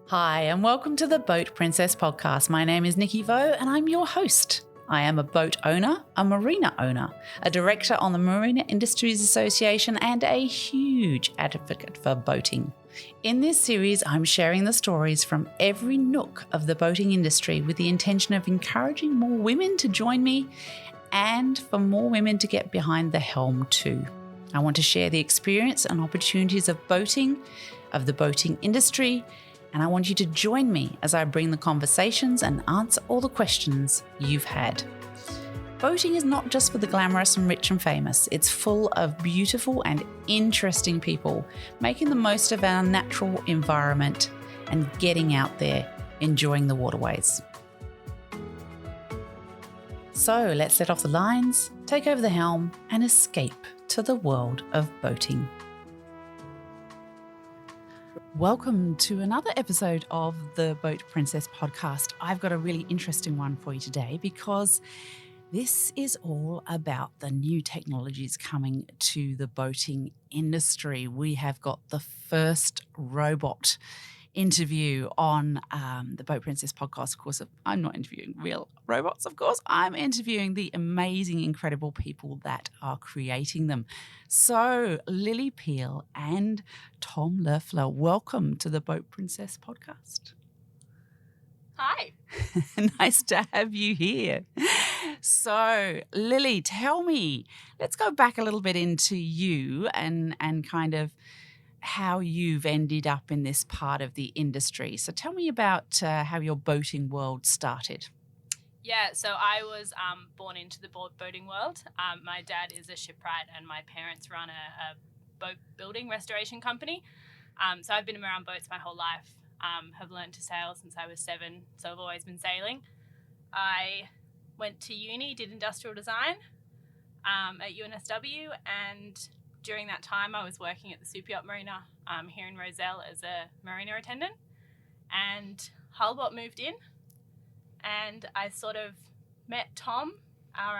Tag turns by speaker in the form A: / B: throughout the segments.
A: Hi, and welcome to the Boat Princess podcast. My name is Nicky Vaux, and I'm your host. I am a boat owner, a marina owner, a director on the Marina Industries Association, and a huge advocate for boating. In this series, I'm sharing the stories from every nook of the boating industry with the intention of encouraging more women to join me and for more women to get behind the helm too. I want to share the experience and opportunities of boating, of the boating industry, and I want you to join me as I bring the conversations and answer all the questions you've had. Boating is not just for the glamorous and rich and famous. It's full of beautiful and interesting people making the most of our natural environment and getting out there, enjoying the waterways. So let's let off the lines, take over the helm, and escape to the world of boating. Welcome to another episode of the Boat Princess podcast. I've got a really interesting one for you today because this is all about the new technologies coming to the boating industry. We have got the first robot interview on the Boat Princess podcast. Of course, I'm not interviewing real robots, of course. I'm interviewing the amazing, incredible people that are creating them. So, Lily Peel and Tom Loeffler, welcome to the Boat Princess podcast.
B: Hi.
A: Nice to have you here. So, Lily, tell me, let's go back a little bit into you and kind of how you've ended up in this part of the industry. So tell me about how your boating world started.
B: Yeah, so I was born into the boating world. My dad is a shipwright and my parents run a boat building restoration company. So I've been around boats my whole life, have learned to sail since I was 7, so I've always been sailing. I went to uni, did industrial design at UNSW, and during that time, I was working at the Super Yacht Marina here in Rozelle as a marina attendant, and Hullbot moved in, and I sort of met Tom, our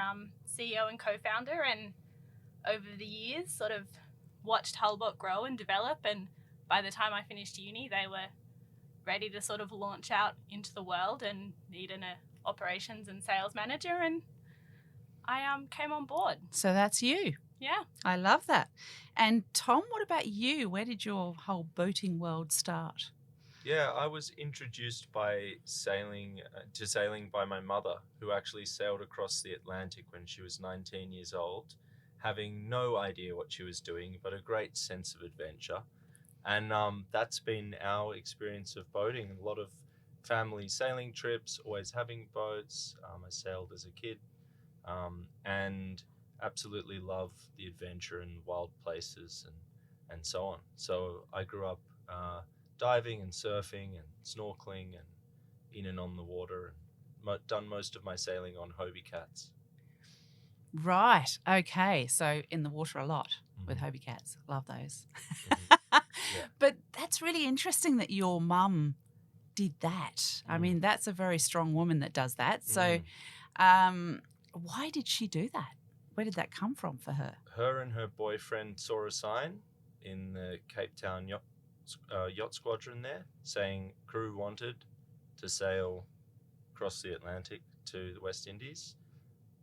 B: CEO and co-founder, and over the years sort of watched Hullbot grow and develop, and by the time I finished uni, they were ready to sort of launch out into the world and needed an operations and sales manager, and I came on board.
A: So that's you.
B: Yeah.
A: I love that. And Tom, what about you? Where did your whole boating world start?
C: Yeah, I was introduced by sailing by my mother, who actually sailed across the Atlantic when she was 19 years old, having no idea what she was doing, but a great sense of adventure. And that's been our experience of boating. A lot of family sailing trips, always having boats. I sailed as a kid, and absolutely love the adventure and wild places and so on. So I grew up diving and surfing and snorkeling and in and on the water, and done most of my sailing on Hobie Cats.
A: Right. Okay. So in the water a lot with Hobie Cats. Love those.
C: Yeah.
A: But that's really interesting that your mum did that. I mean, that's a very strong woman that does that. So why did she do that? Where did that come from for her?
C: Her and her boyfriend saw a sign in the Cape Town yacht squadron there saying crew wanted to sail across the Atlantic to the West Indies,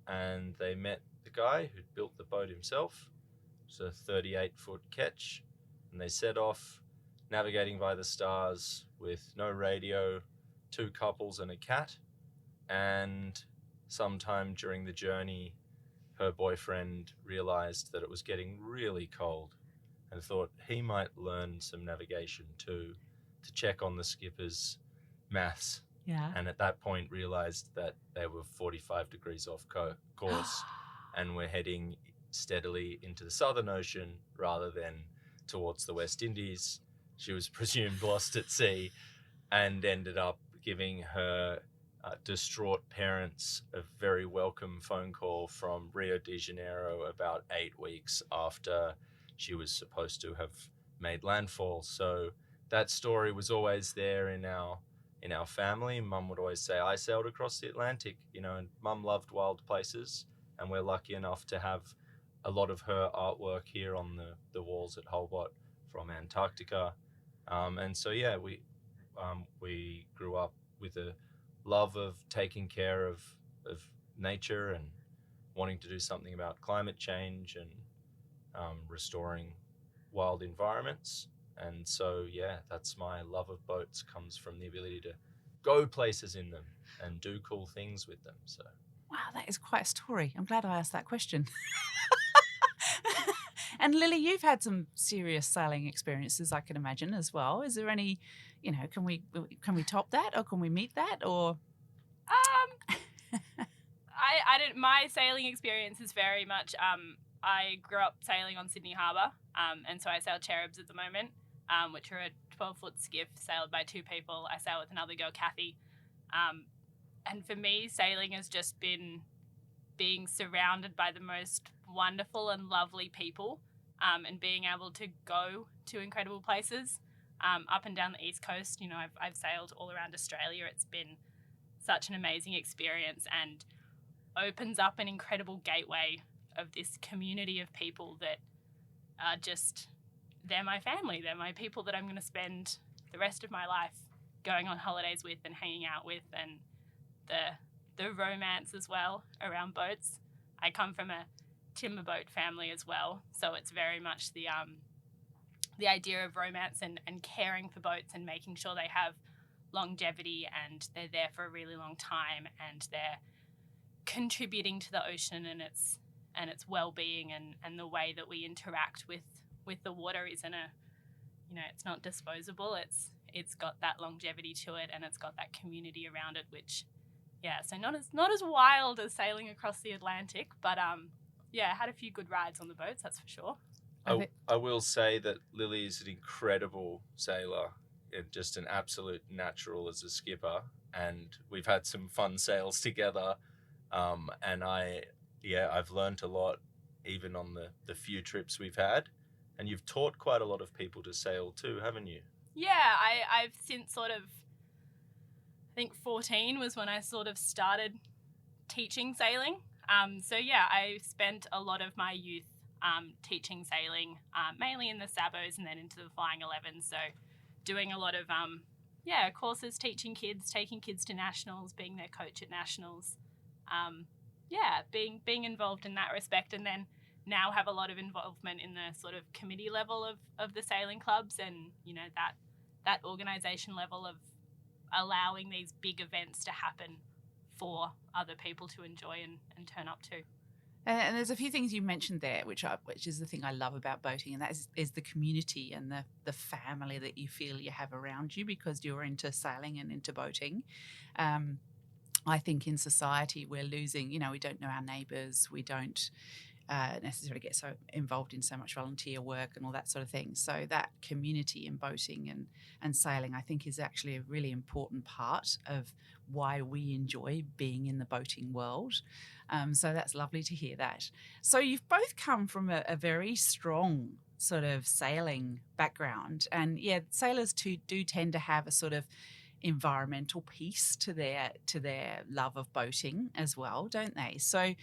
C: and they met the guy who'd built the boat himself. It was a 38-foot ketch, and they set off navigating by the stars with no radio, 2 couples and a cat, and sometime during the journey her boyfriend realized that it was getting really cold and thought he might learn some navigation too, to check on the skipper's maths.
A: Yeah.
C: And at that point realized that they were 45 degrees off course and were heading steadily into the Southern Ocean rather than towards the West Indies. She was presumed lost at sea and ended up giving her distraught parents a very welcome phone call from Rio de Janeiro about 8 weeks after she was supposed to have made landfall. So that story was always there in our family. Mum would always say, I sailed across the Atlantic, and Mum loved wild places, and we're lucky enough to have a lot of her artwork here on the walls at Hullbot from Antarctica. And so, yeah, we grew up with a love of taking care of nature and wanting to do something about climate change and restoring wild environments. And so, yeah, that's my love of boats, comes from the ability to go places in them and do cool things with them. So,
A: Wow, that is quite a story. I'm glad I asked that question. And Lily, you've had some serious sailing experiences, I can imagine, as well. Is there any, can we top that, or can we meet that, or?
B: I didn't. My sailing experience is very much. I grew up sailing on Sydney Harbour, and so I sail cherubs at the moment, which are a 12-foot skiff sailed by 2 people. I sail with another girl, Kathy, and for me, sailing has just been being surrounded by the most wonderful and lovely people, and being able to go to incredible places up and down the East Coast. I've sailed all around Australia. It's been such an amazing experience and opens up an incredible gateway of this community of people that are just, they're my family. They're my people that I'm going to spend the rest of my life going on holidays with and hanging out with, and the romance as well around boats. I come from a timber boat family as well, so it's very much the idea of romance and caring for boats and making sure they have longevity and they're there for a really long time and they're contributing to the ocean and its well-being, and the way that we interact with the water isn't it's not disposable. It's got that longevity to it, and it's got that community around it, which so not as wild as sailing across the Atlantic, but had a few good rides on the boats, that's for sure.
C: I will say that Lily is an incredible sailor, just an absolute natural as a skipper, and we've had some fun sails together, and I've learnt a lot even on the few trips we've had, and you've taught quite a lot of people to sail too, haven't you?
B: Yeah, I've since I think 14 was when I sort of started teaching sailing. I spent a lot of my youth teaching sailing, mainly in the Sabos and then into the Flying 11. So doing a lot of courses, teaching kids, taking kids to nationals, being their coach at nationals. Being involved in that respect, and then now have a lot of involvement in the sort of committee level of the sailing clubs, and that organisation level of allowing these big events to happen for other people to enjoy and turn up to.
A: And there's a few things you mentioned there, which is the thing I love about boating, and that is the community and the family that you feel you have around you because you're into sailing and into boating. I think in society we're losing, we don't know our neighbours, we don't necessarily get so involved in so much volunteer work and all that sort of thing. So that community in boating and sailing, I think, is actually a really important part of why we enjoy being in the boating world. So that's lovely to hear that. So you've both come from a very strong sort of sailing background, and sailors too do tend to have a sort of environmental piece to their love of boating as well, don't they? So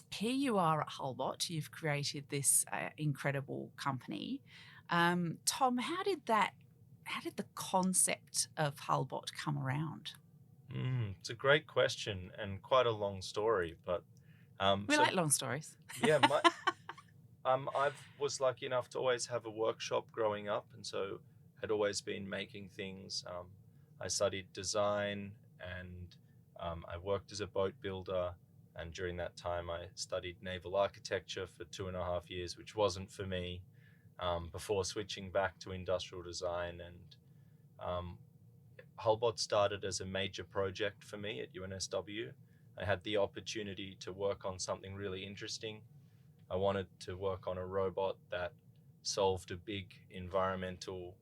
A: here you are at Hulbot. You've created this incredible company. Tom, how did the concept of Hulbot come around?
C: It's a great question and quite a long story, but
A: we like long stories.
C: Yeah, I was lucky enough to always have a workshop growing up, and so had always been making things. I studied design, and I worked as a boat builder. And during that time, I studied naval architecture for 2.5 years, which wasn't for me, before switching back to industrial design. And Hulbot started as a major project for me at UNSW. I had the opportunity to work on something really interesting. I wanted to work on a robot that solved a big environmental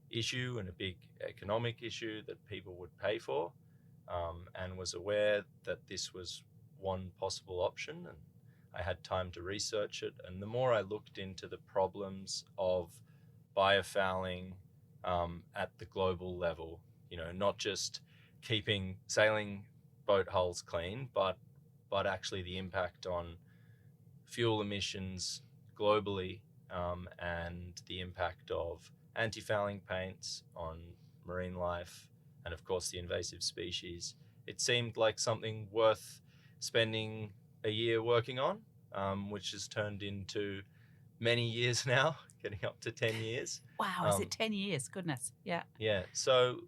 C: issue and a big economic issue that people would pay for, and was aware that this was one possible option, and I had time to research it. And the more I looked into the problems of biofouling at the global level, not just keeping sailing boat hulls clean, but actually the impact on fuel emissions globally, and the impact of anti-fouling paints on marine life, and of course the invasive species, it seemed like something worth spending a year working on, which has turned into many years now, getting up to 10 years.
A: Wow, is it 10 years? Goodness, yeah.
C: Yeah, so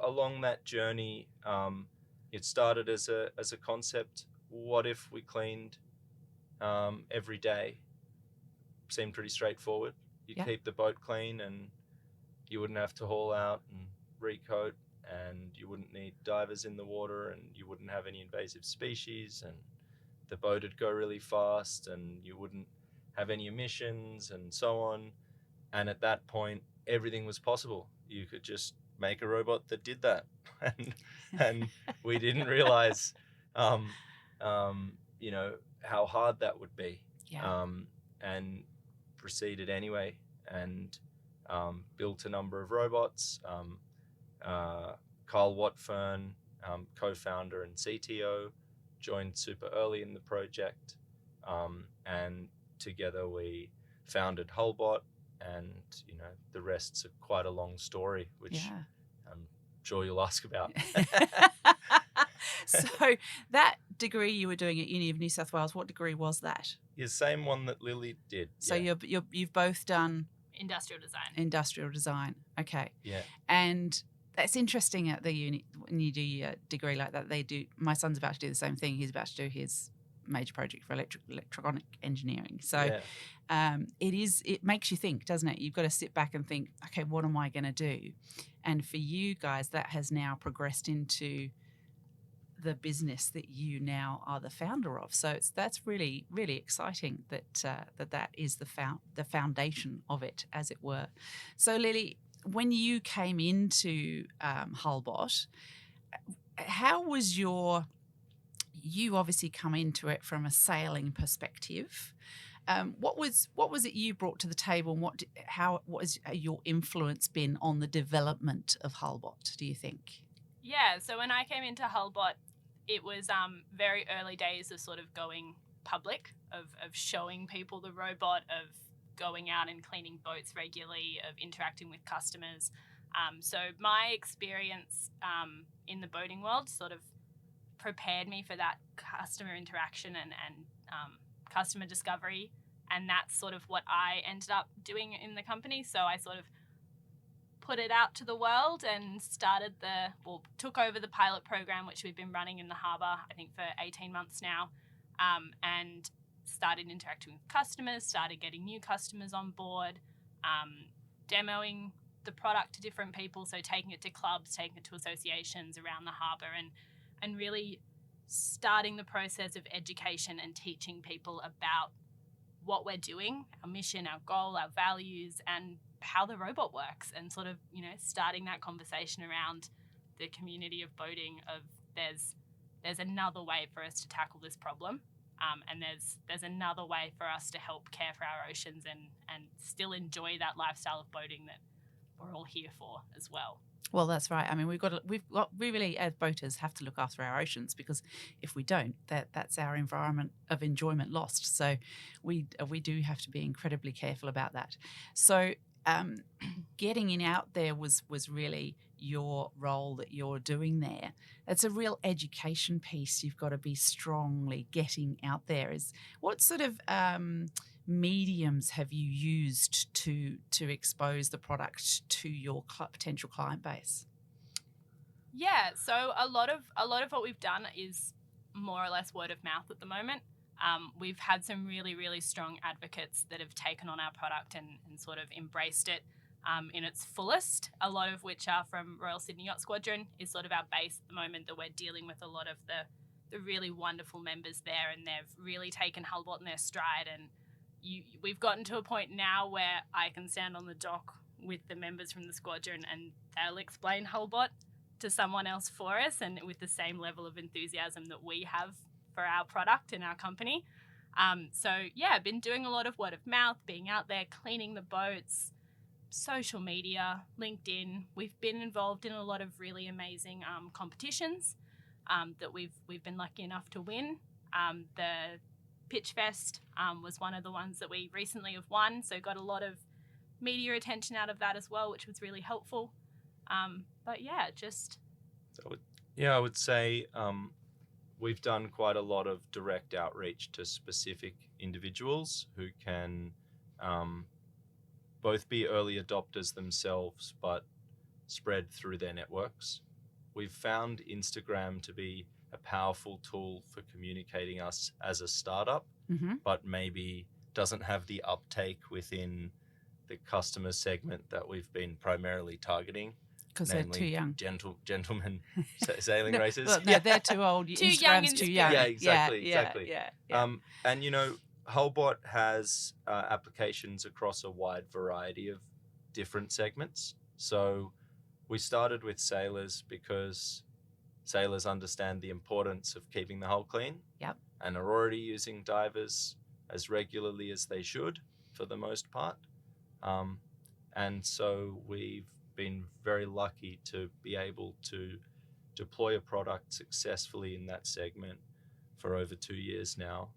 C: along that journey, it started as a concept. What if we cleaned every day? Seemed pretty straightforward. You'd keep the boat clean and you wouldn't have to haul out and recoat, and you wouldn't need divers in the water, and you wouldn't have any invasive species, and the boat would go really fast, and you wouldn't have any emissions and so on. And at that point, everything was possible. You could just make a robot that did that. and we didn't realize, you know, how hard that would be.
A: Yeah.
C: And proceeded anyway, and built a number of robots. Carl Watfern, co-founder and CTO, joined super early in the project, and together we founded Hullbot, and you know, the rest's quite a long story, which I'm sure you'll ask about.
A: So that degree you were doing at Uni of New South Wales, what degree was that?
C: The same one that Lily did.
A: So you've both done
B: Industrial design.
A: Industrial design. Okay.
C: Yeah. And
A: that's interesting at the uni when you do your degree like that. They do. My son's about to do the same thing. He's about to do his major project for electronic engineering. So it makes you think, doesn't it? You've got to sit back and think, okay, what am I going to do? And for you guys, that has now progressed into the business that you now are the founder of. So that's really, really exciting that is the foundation of it, as it were. So Lily, when you came into Hullbot, how was you obviously come into it from a sailing perspective. What was it you brought to the table, and what has your influence been on the development of Hullbot, do you think?
B: Yeah, so when I came into Hullbot, it was very early days of sort of going public, of showing people the robot, of going out and cleaning boats regularly, of interacting with customers. So my experience in the boating world sort of prepared me for that customer interaction and customer discovery, and that's sort of what I ended up doing in the company. So I sort of put it out to the world and took over the pilot program, which we've been running in the harbour, I think for 18 months now, and started interacting with customers, started getting new customers on board, demoing the product to different people, so taking it to clubs, taking it to associations around the harbour, and really starting the process of education and teaching people about what we're doing, our mission, our goal, our values, and how the robot works, and sort of, you know, starting that conversation around the community of boating of there's another way for us to tackle this problem, and there's another way for us to help care for our oceans and still enjoy that lifestyle of boating that we're all here for as well.
A: Well, that's right. I mean, we really, as boaters, have to look after our oceans, because if we don't, that's our environment of enjoyment lost. So we do have to be incredibly careful about that. So getting in out there was really your role that you're doing there. It's a real education piece. You've got to be strongly getting out there. What sort of mediums have you used to expose the product to your potential client base?
B: Yeah, so a lot of what we've done is more or less word of mouth at the moment. We've had some really, really strong advocates that have taken on our product and sort of embraced it in its fullest, a lot of which are from Royal Sydney Yacht Squadron, is sort of our base at the moment, that we're dealing with a lot of the really wonderful members there, and they've really taken Hullbot in their stride. And we've gotten to a point now where I can stand on the dock with the members from the squadron and they'll explain Hullbot to someone else for us, and with the same level of enthusiasm that we have for our product and our company. So yeah, I've been doing a lot of word of mouth, being out there, cleaning the boats, social media, LinkedIn. We've been involved in a lot of really amazing competitions that we've been lucky enough to win. The Pitch Fest was one of the ones that we recently have won, so got a lot of media attention out of that as well, which was really helpful. But yeah, just
C: I would say we've done quite a lot of direct outreach to specific individuals who can both be early adopters themselves, but spread through their networks. We've found Instagram to be a powerful tool for communicating us as a startup, but maybe doesn't have the uptake within the customer segment that we've been primarily targeting.
A: Because they're too young.
C: Gentlemen sailing races.
A: Well, no, they're too old.
B: Too
A: Instagram's
B: young in
A: too young.
C: Yeah, exactly.
A: Yeah.
C: And Hullbot has applications across a wide variety of different segments. So we started with sailors because sailors understand the importance of keeping the hull clean.
A: Yep.
C: And are already using divers as regularly as they should for the most part. And so we've been very lucky to be able to deploy a product successfully in that segment for over 2 years now.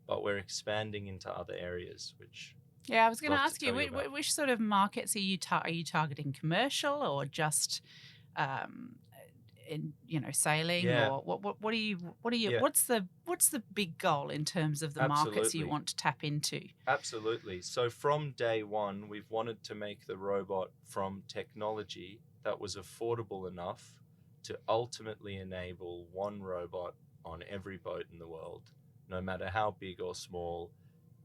C: But we're expanding into other areas, which...
A: Yeah, I was going to
C: love
A: ask you,
C: about.
A: which sort of markets are you targeting? Commercial or just sailing?
C: Yeah.
A: Or what are you?
C: Yeah.
A: What's the big goal in terms of the markets
C: Absolutely.
A: you want to tap into?
C: Absolutely. So from day one, we've wanted to make the robot from technology that was affordable enough to ultimately enable one robot on every boat in the world. No matter how big or small,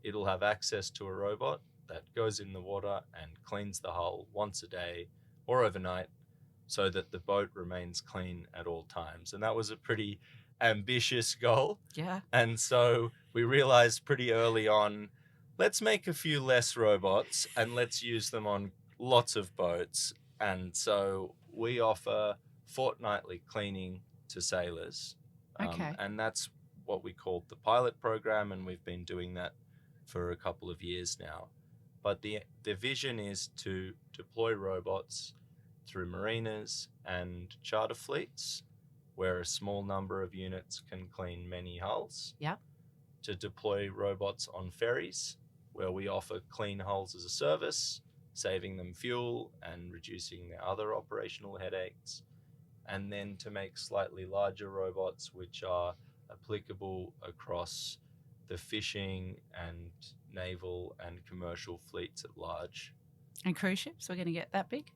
C: it'll have access to a robot that goes in the water and cleans the hull once a day or overnight so that the boat remains clean at all times. And that was a pretty ambitious goal.
A: Yeah.
C: And so we realized pretty early on, let's make a few less robots and let's use them on lots of boats. And so we offer fortnightly cleaning to sailors.
A: Okay.
C: And that's what we called the pilot program, and we've been doing that for a couple of years now. But the vision is to deploy robots through marinas and charter fleets, where a small number of units can clean many hulls.
A: Yep.
C: To deploy robots on ferries, where we offer clean hulls as a service, saving them fuel and reducing their other operational headaches. And then to make slightly larger robots, which are applicable across the fishing and naval and commercial fleets at large.
A: And cruise ships, we're going to get that big?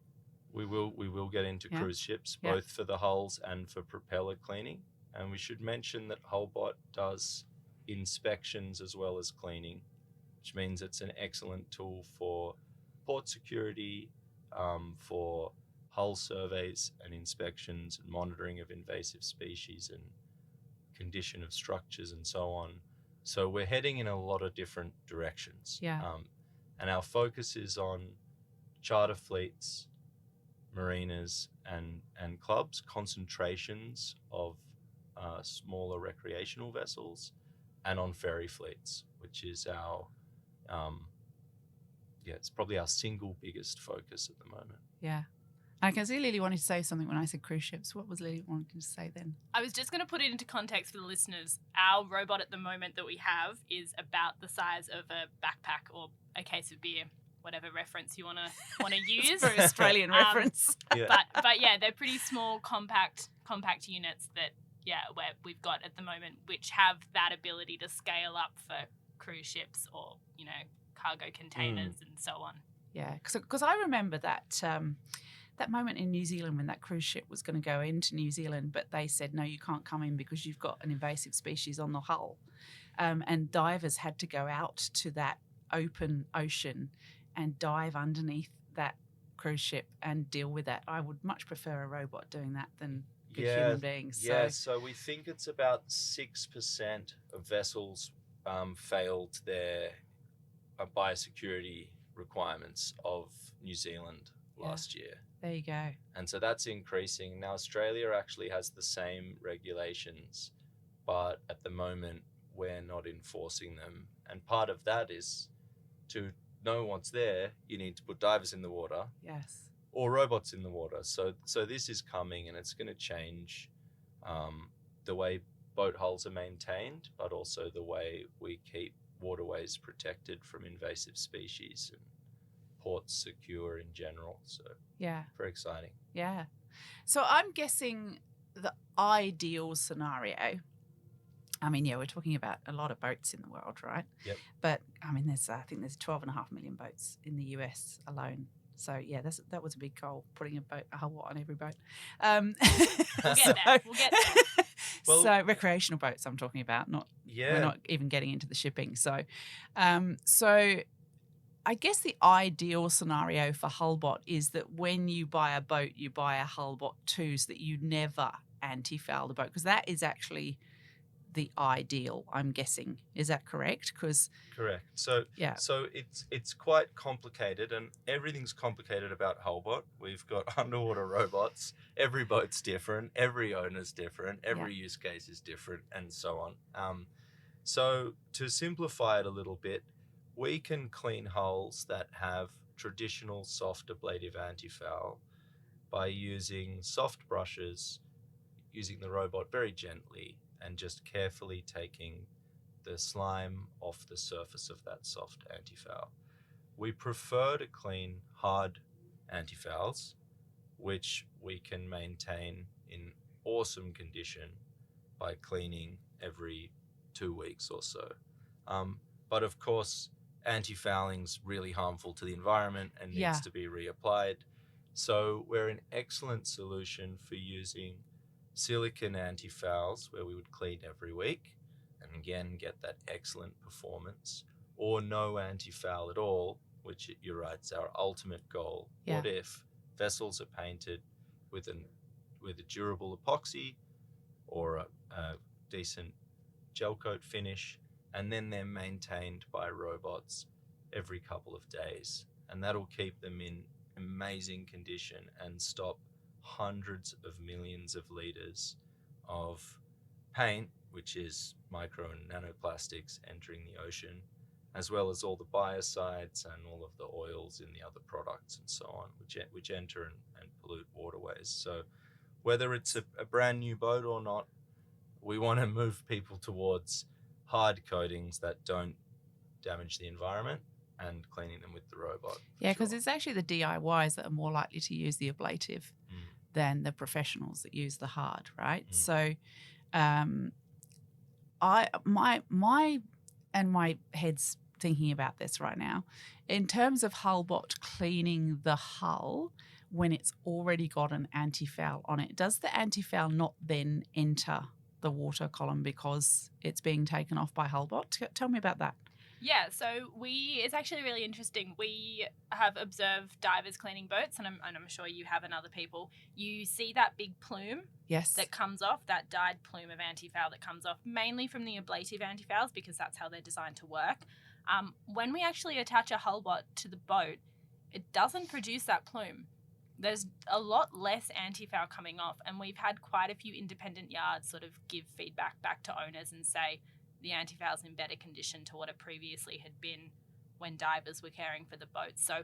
C: We will get into cruise ships,
A: Yeah.
C: both for the hulls and for propeller cleaning. And we should mention that Hullbot does inspections as well as cleaning, which means it's an excellent tool for port security, for hull surveys and inspections and monitoring of invasive species and condition of structures and so on. So we're heading in a lot of different directions.
A: Yeah.
C: And our focus is on charter fleets, marinas and clubs, concentrations of smaller recreational vessels, and on ferry fleets, which is our, it's probably our single biggest focus at the moment.
A: Yeah. I can see Lily wanted to say something when I said cruise ships. What was Lily wanting to say then?
B: I was just going to put it into context for the listeners. Our robot at the moment that we have is about the size of a backpack or a case of beer, whatever reference you want to use.
A: It's a very Australian reference.
C: Yeah.
B: But yeah, they're pretty small, compact units that where we've got at the moment, which have that ability to scale up for cruise ships or cargo containers and so on.
A: Yeah, because I remember that. That moment in New Zealand when that cruise ship was going to go into New Zealand, but they said, no, you can't come in because you've got an invasive species on the hull. And divers had to go out to that open ocean and dive underneath that cruise ship and deal with that. I would much prefer a robot doing that than good human beings.
C: So we think it's about 6% of vessels failed their biosecurity requirements of New Zealand last year.
A: There you go.
C: And so that's increasing. Now, Australia actually has the same regulations, but at the moment, we're not enforcing them. And part of that is to know what's there, you need to put divers in the water.
A: Yes.
C: Or robots in the water. So this is coming, and it's going to change the way boat hulls are maintained, but also the way we keep waterways protected from invasive species and ports secure in general. So
A: Yeah.
C: very exciting.
A: Yeah. So I'm guessing the ideal scenario, I mean, yeah, we're talking about a lot of boats in the world, right?
C: Yep.
A: But I mean, I think there's 12.5 million boats in the US alone. So yeah, that was a big goal, putting a hull on every boat.
B: We'll get there. We'll get there.
C: Well,
A: so recreational boats I'm talking about, we're not even getting into the shipping. So I guess the ideal scenario for Hullbot is that when you buy a boat, you buy a Hullbot too, so that you never anti-foul the boat, because that is actually the ideal, I'm guessing. Is that correct?
C: Correct. So
A: yeah.
C: So it's quite complicated, and everything's complicated about Hullbot. We've got underwater robots. Every boat's different. Every owner's different. Every use case is different, and so on. So to simplify it a little bit, we can clean hulls that have traditional soft ablative anti-foul by using soft brushes, using the robot very gently, and just carefully taking the slime off the surface of that soft anti-foul. We prefer to clean hard anti-fouls, which we can maintain in awesome condition by cleaning every 2 weeks or so. But of course, anti-fouling's really harmful to the environment and needs to be reapplied. So we're an excellent solution for using silicone anti-fouls, where we would clean every week and again get that excellent performance, or no anti-foul at all, which you're right, is our ultimate goal. What if vessels are painted with a durable epoxy or a decent gel coat finish, and then they're maintained by robots every couple of days, and that'll keep them in amazing condition and stop hundreds of millions of litres of paint, which is micro and nanoplastics, entering the ocean, as well as all the biocides and all of the oils in the other products and so on, which enter and pollute waterways. So whether it's a brand new boat or not, we want to move people towards hard coatings that don't damage the environment and cleaning them with the robot.
A: Yeah, because it's actually the DIYs that are more likely to use the ablative than the professionals that use the hard, right? So my head's thinking about this right now. In terms of Hullbot cleaning the hull when it's already got an anti-foul on it, does the anti-foul not then enter the water column because it's being taken off by Hullbot? Tell me about that.
B: Yeah, so it's actually really interesting. We have observed divers cleaning boats, and I'm sure you have and other people. You see that big plume that comes off, that dyed plume of anti-foul that comes off, mainly from the ablative anti-fouls, because that's how they're designed to work. When we actually attach a Hullbot to the boat, it doesn't produce that plume. There's a lot less anti-foul coming off, and we've had quite a few independent yards sort of give feedback back to owners and say the anti-foul's in better condition to what it previously had been when divers were caring for the boat. So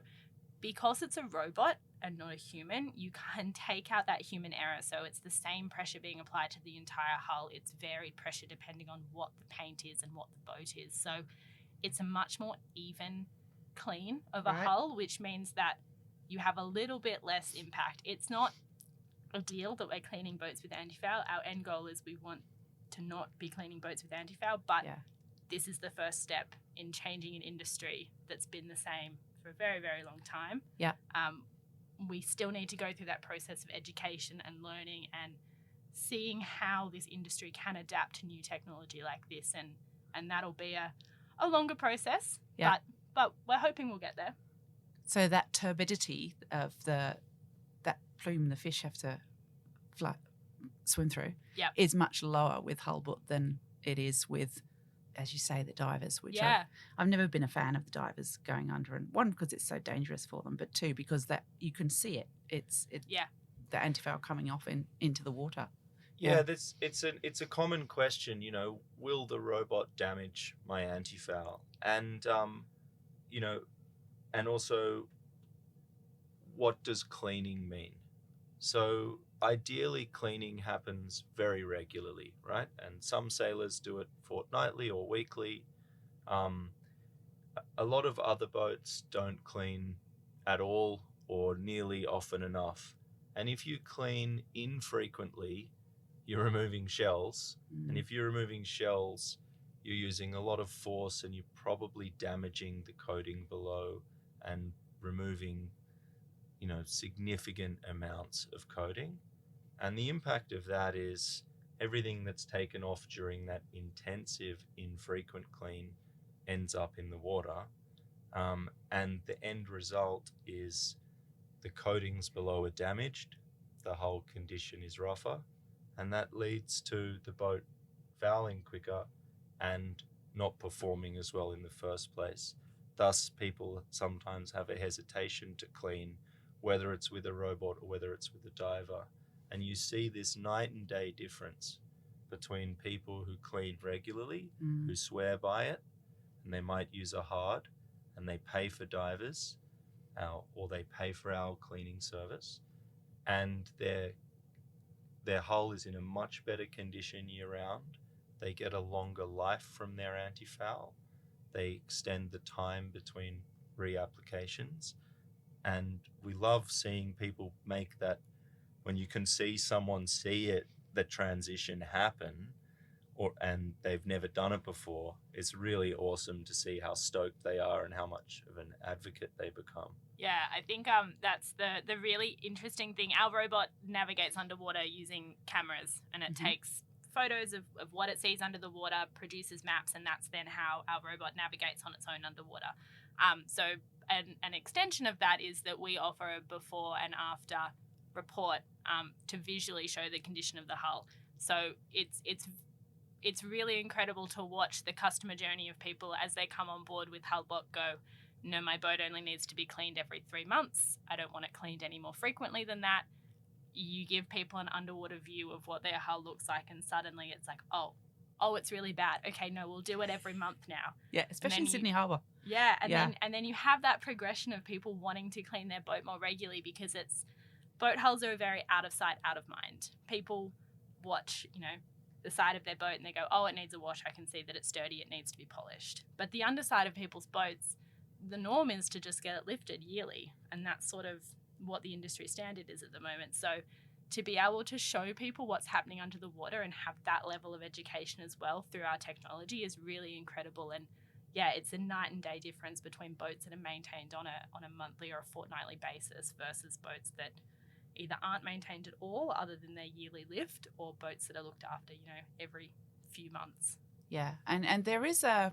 B: because it's a robot and not a human, you can take out that human error. So it's the same pressure being applied to the entire hull. It's varied pressure depending on what the paint is and what the boat is. So it's a much more even clean of a hull, which means that you have a little bit less impact. It's not ideal that we're cleaning boats with anti-foul. Our end goal is we want to not be cleaning boats with anti-foul, but this is the first step in changing an industry that's been the same for a very, very long time.
A: Yeah.
B: We still need to go through that process of education and learning and seeing how this industry can adapt to new technology like this, and that'll be a longer process, but we're hoping we'll get there.
A: So that turbidity of that plume the fish have to swim through is much lower with Hullbot than it is with, as you say, the divers, which I've never been a fan of the divers going under, and one, because it's so dangerous for them, but two, because that you can see it. It's the anti-foul coming off into the water.
C: It's a common question, will the robot damage my anti-foul? And and also, what does cleaning mean? So ideally, cleaning happens very regularly, right? And some sailors do it fortnightly or weekly. A lot of other boats don't clean at all or nearly often enough. And if you clean infrequently, you're removing shells. And if you're removing shells, you're using a lot of force and you're probably damaging the coating below and removing, significant amounts of coating. And the impact of that is everything that's taken off during that intensive, infrequent clean ends up in the water. And the end result is the coatings below are damaged, the hull condition is rougher, and that leads to the boat fouling quicker and not performing as well in the first place. Thus, people sometimes have a hesitation to clean, whether it's with a robot or whether it's with a diver. And you see this night and day difference between people who clean regularly, who swear by it, and they might use a hard, and they pay for divers, or they pay for our cleaning service, and their hull is in a much better condition year round. They get a longer life from their anti-foul. They extend the time between reapplications, and we love seeing people make that. When you can see someone see it, the transition happen, and they've never done it before, it's really awesome to see how stoked they are and how much of an advocate they become.
B: Yeah, I think that's the really interesting thing. Our robot navigates underwater using cameras, and it takes photos of what it sees under the water, produces maps, and that's then how our robot navigates on its own underwater. So an extension of that is that we offer a before and after report to visually show the condition of the hull. So it's really incredible to watch the customer journey of people as they come on board with Hullbot go, no, my boat only needs to be cleaned every 3 months. I don't want it cleaned any more frequently than that. You give people an underwater view of what their hull looks like, and suddenly it's like, oh, it's really bad. Okay, no, we'll do it every month now.
A: Yeah, especially in Sydney Harbour.
B: Yeah, and then you have that progression of people wanting to clean their boat more regularly, because boat hulls are very out of sight, out of mind. People watch, the side of their boat and they go, oh, it needs a wash. I can see that it's dirty. It needs to be polished. But the underside of people's boats, the norm is to just get it lifted yearly. And that's sort of what the industry standard is at the moment. So to be able to show people what's happening under the water and have that level of education as well through our technology is really incredible. And yeah, it's a night and day difference between boats that are maintained on a monthly or a fortnightly basis versus boats that either aren't maintained at all other than their yearly lift, or boats that are looked after, every few months.
A: Yeah, and there is a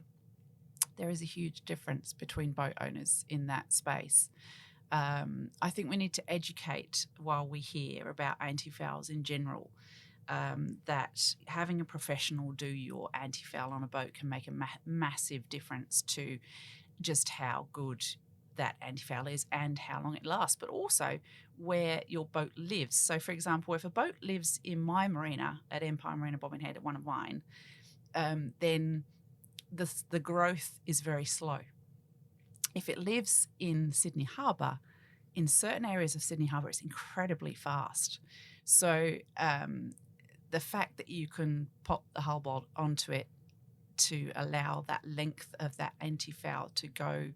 A: huge difference between boat owners in that space. I think we need to educate while we hear about anti-fouls in general, that having a professional do your anti-foul on a boat can make a massive difference to just how good that anti-foul is and how long it lasts, but also where your boat lives. So, for example, if a boat lives in my marina at Empire Marina Bobbin Head, at one of mine, then the growth is very slow. If it lives in Sydney Harbour, in certain areas of Sydney Harbour, it's incredibly fast. So the fact that you can pop the hull bolt onto it to allow that length of that anti-foul to go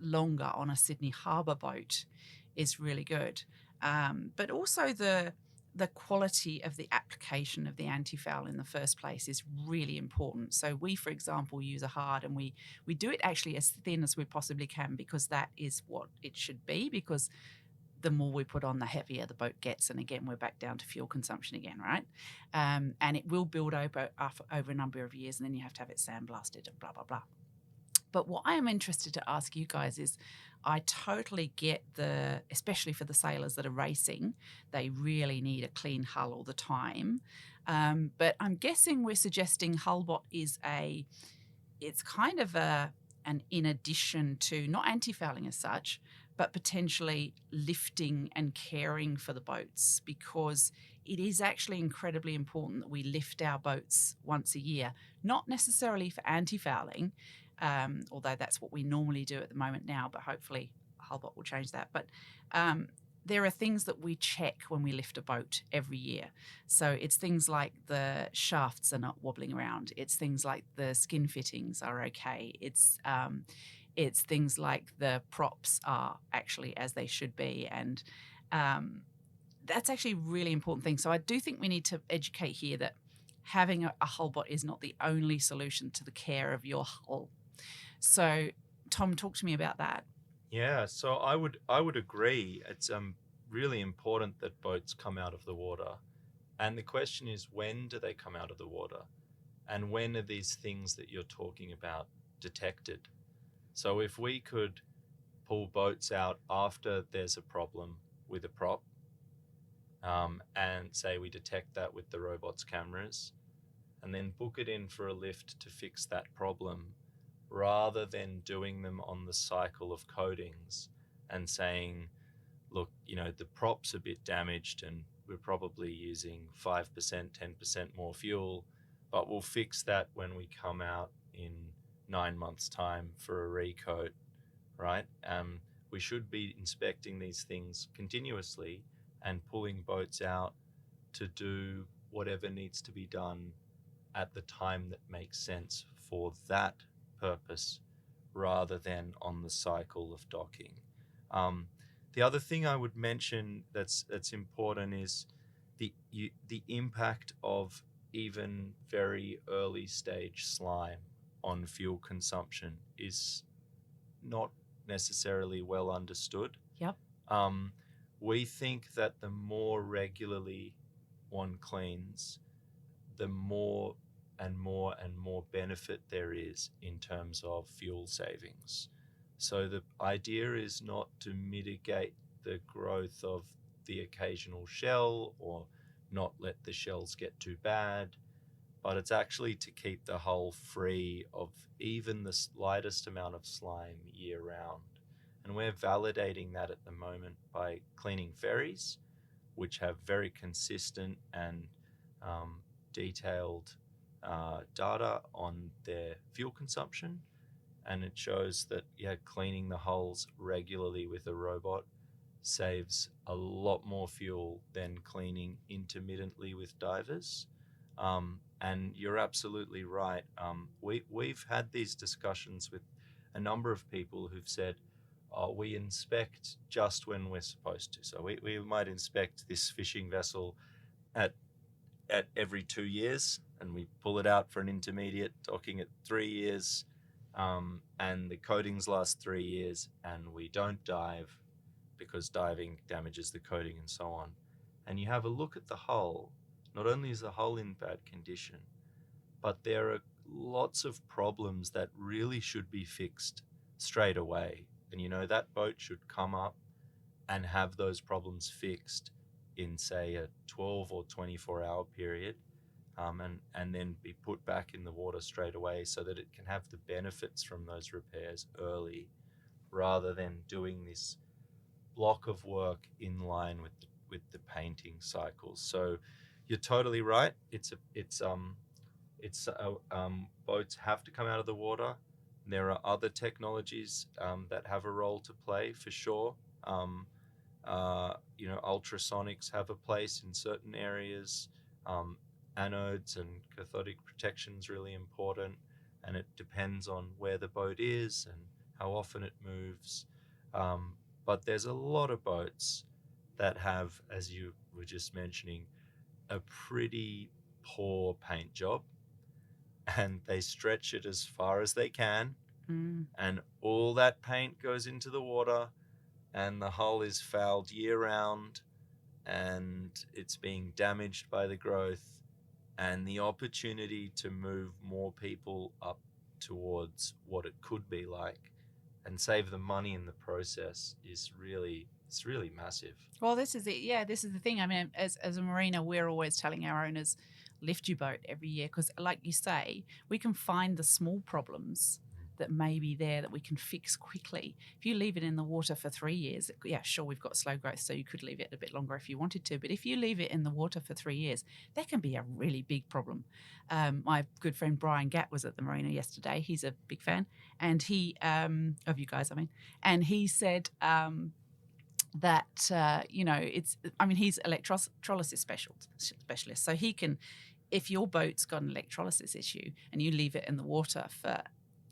A: longer on a Sydney Harbour boat is really good. But also the quality of the application of the anti-foul in the first place is really important. So we, for example, use a hard, and we do it actually as thin as we possibly can, because that is what it should be, because the more we put on, the heavier the boat gets. And again, we're back down to fuel consumption again, right? And it will build over a number of years, and then you have to have it sandblasted and blah, blah, blah. But what I am interested to ask you guys is, I totally get especially for the sailors that are racing, they really need a clean hull all the time. But I'm guessing we're suggesting Hullbot it's kind of an in addition to, not anti-fouling as such, but potentially lifting and caring for the boats, because it is actually incredibly important that we lift our boats once a year, not necessarily for anti-fouling, although that's what we normally do at the moment now, but hopefully Hullbot will change that. But there are things that we check when we lift a boat every year. So it's things like the shafts are not wobbling around. It's things like the skin fittings are okay. It's It's things like the props are actually as they should be, and that's actually a really important thing. So I do think we need to educate here that having a hull bot is not the only solution to the care of your hull. So Tom, talk to me about that.
C: Yeah, so I would agree. It's really important that boats come out of the water. And the question is, when do they come out of the water? And when are these things that you're talking about detected? So if we could pull boats out after there's a problem with a prop, and say we detect that with the robot's cameras, and then book it in for a lift to fix that problem, rather than doing them on the cycle of coatings and saying, look, the prop's a bit damaged and we're probably using 5%, 10% more fuel, but we'll fix that when we come out in 9 months' time for a recoat, right? We should be inspecting these things continuously and pulling boats out to do whatever needs to be done at the time that makes sense for that purpose, rather than on the cycle of docking. The other thing I would mention that's important is the impact of even very early stage slime on fuel consumption is not necessarily well understood.
A: Yep.
C: We think that the more regularly one cleans, the more and more and more benefit there is in terms of fuel savings. So the idea is not to mitigate the growth of the occasional shell or not let the shells get too bad, but it's actually to keep the hull free of even the slightest amount of slime year round. And we're validating that at the moment by cleaning ferries, which have very consistent and detailed data on their fuel consumption. And it shows that, cleaning the hulls regularly with a robot saves a lot more fuel than cleaning intermittently with divers. And you're absolutely right. We've had these discussions with a number of people who've said, we inspect just when we're supposed to. So we might inspect this fishing vessel at every 2 years, and we pull it out for an intermediate docking at 3 years, and the coatings last 3 years, and we don't dive because diving damages the coating and so on. And you have a look at the hull. Not only is the hull in bad condition, but there are lots of problems that really should be fixed straight away. And that boat should come up and have those problems fixed in, say, a 12 or 24-hour period, and then be put back in the water straight away so that it can have the benefits from those repairs early, rather than doing this block of work in line with the painting cycles. So you're totally right. Boats have to come out of the water. There are other technologies that have a role to play for sure. Ultrasonics have a place in certain areas. Anodes and cathodic protection is really important, and it depends on where the boat is and how often it moves. But there's a lot of boats that have, as you were just mentioning, a pretty poor paint job, and they stretch it as far as they can, and all that paint goes into the water, and the hull is fouled year round, and it's being damaged by the growth, and the opportunity to move more people up towards what it could be like and save the money in the process is really massive.
A: Well, this is it. Yeah, this is the thing. I mean, as a marina, we're always telling our owners, lift your boat every year, because like you say, we can find the small problems that may be there that we can fix quickly. If you leave it in the water for 3 years, yeah, sure, we've got slow growth, so you could leave it a bit longer if you wanted to. But if you leave it in the water for 3 years, that can be a really big problem. My good friend Brian Gatt was at the marina yesterday. He's a big fan, and he of you guys, and he said that he's electrolysis specialist, so he can, if your boat's got an electrolysis issue and you leave it in the water for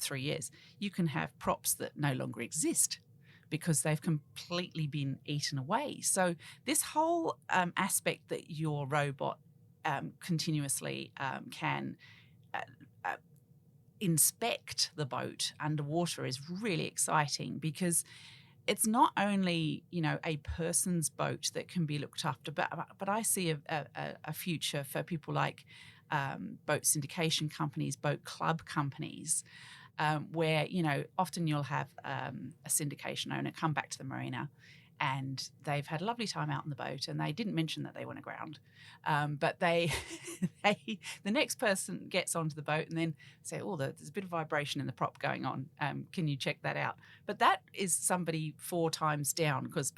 A: 3 years, you can have props that no longer exist because they've completely been eaten away. So this whole aspect that your robot continuously can inspect the boat underwater is really exciting, because it's not only, a person's boat that can be looked after, but I see a future for people like boat syndication companies, boat club companies, where, often you'll have a syndication owner come back to the marina and they've had a lovely time out on the boat and they didn't mention that they went aground. But the next person gets onto the boat and then say, oh, there's a bit of vibration in the prop going on. Can you check that out? But that is somebody 4 times down because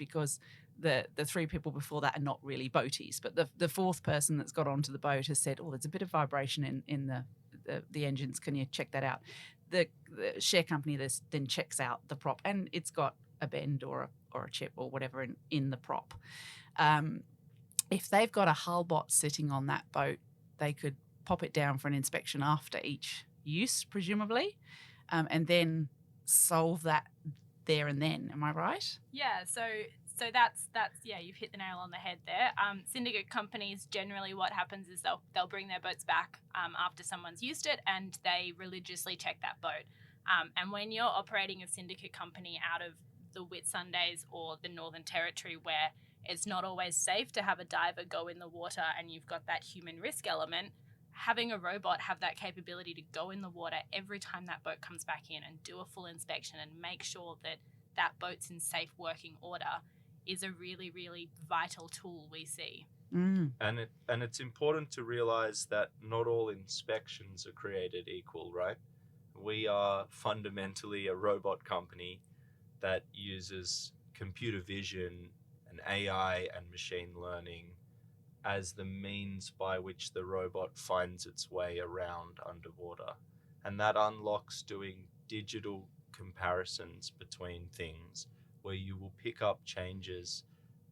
A: the 3 people before that are not really boaties. But the 4th person that's got onto the boat has said, oh, there's a bit of vibration in the engines. Can you check that out? The share company then checks out the prop and it's got a bend or a chip or whatever in the prop. If they've got a hull bot sitting on that boat, they could pop it down for an inspection after each use, presumably, and then solve that there and then. Am I right?
B: Yeah. So that's you've hit the nail on the head there. Syndicate companies, generally what happens is they'll bring their boats back after someone's used it and they religiously check that boat. And when you're operating a syndicate company out of the Whitsundays or the Northern Territory, where it's not always safe to have a diver go in the water and you've got that human risk element, having a robot have that capability to go in the water every time that boat comes back in and do a full inspection and make sure that that boat's in safe working order is a really, really vital tool we see.
A: Mm.
C: And it's important to realize that not all inspections are created equal, right? We are fundamentally a robot company that uses computer vision and AI and machine learning as the means by which the robot finds its way around underwater. And that unlocks doing digital comparisons between things where you will pick up changes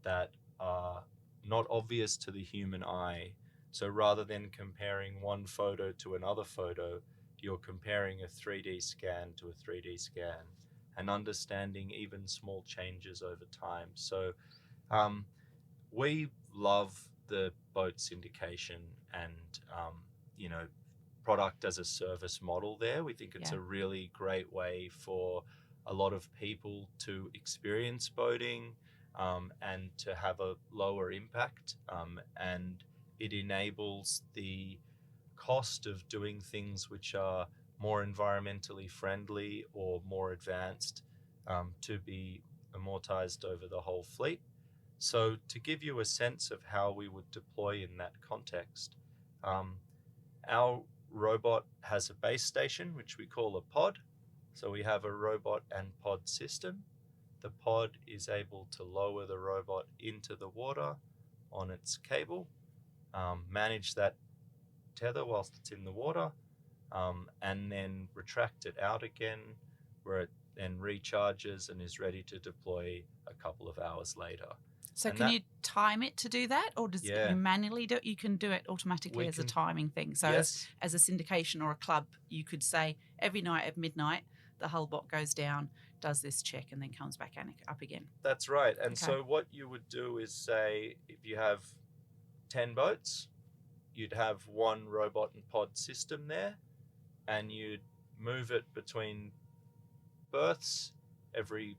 C: that are not obvious to the human eye. So rather than comparing one photo to another photo, you're comparing a 3D scan to a 3D scan and understanding even small changes over time. So we love the boat syndication and, product as a service model there. We think it's a really great way for a lot of people to experience boating and to have a lower impact. And it enables the cost of doing things which are more environmentally friendly or more advanced to be amortized over the whole fleet. So to give you a sense of how we would deploy in that context, our robot has a base station, which we call a pod. So we have a robot and pod system. The pod is able to lower the robot into the water on its cable, manage that tether whilst it's in the water, and then retract it out again, where it then recharges and is ready to deploy a couple of hours later.
A: So can you time it to do that, or does you manually do it? You can do it automatically as a timing thing. So as a syndication or a club, you could say every night at midnight, the hull bot goes down, does this check, and then comes back up again.
C: That's right. And so what you would do is say, if you have 10 boats, you'd have one robot and pod system there, and you'd move it between berths every,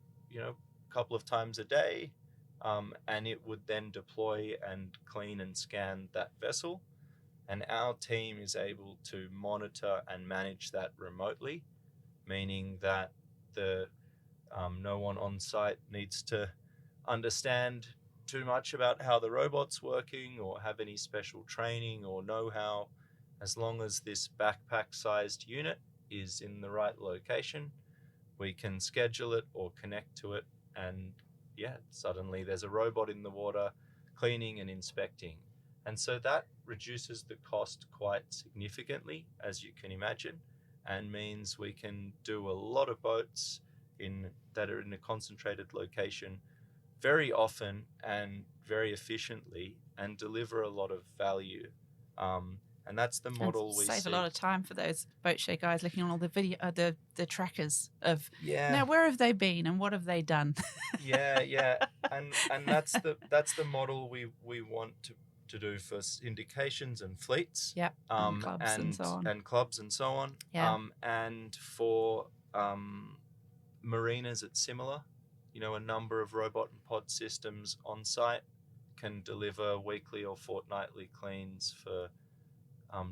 C: couple of times a day. And it would then deploy and clean and scan that vessel. And our team is able to monitor and manage that remotely, meaning that no one on site needs to understand too much about how the robot's working or have any special training or know-how. As long as this backpack-sized unit is in the right location, we can schedule it or connect to it, and suddenly there's a robot in the water cleaning and inspecting. And so that reduces the cost quite significantly, as you can imagine, and means we can do a lot of boats that are in a concentrated location very often and very efficiently and deliver a lot of value. And that's the model we
A: save
C: see.
A: a lot of time for those boat share guys looking on all the video, the trackers of
C: Yeah.
A: now where have they been and what have they done?
C: Yeah, and that's the model we want to do for syndications and fleets.
A: Yep. And clubs and so on.
C: And clubs and so on.
A: Yeah.
C: And for marinas, it's similar. You know, a number of robot and pod systems on site can deliver weekly or fortnightly cleans for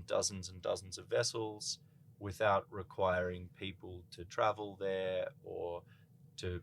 C: dozens and dozens of vessels without requiring people to travel there or to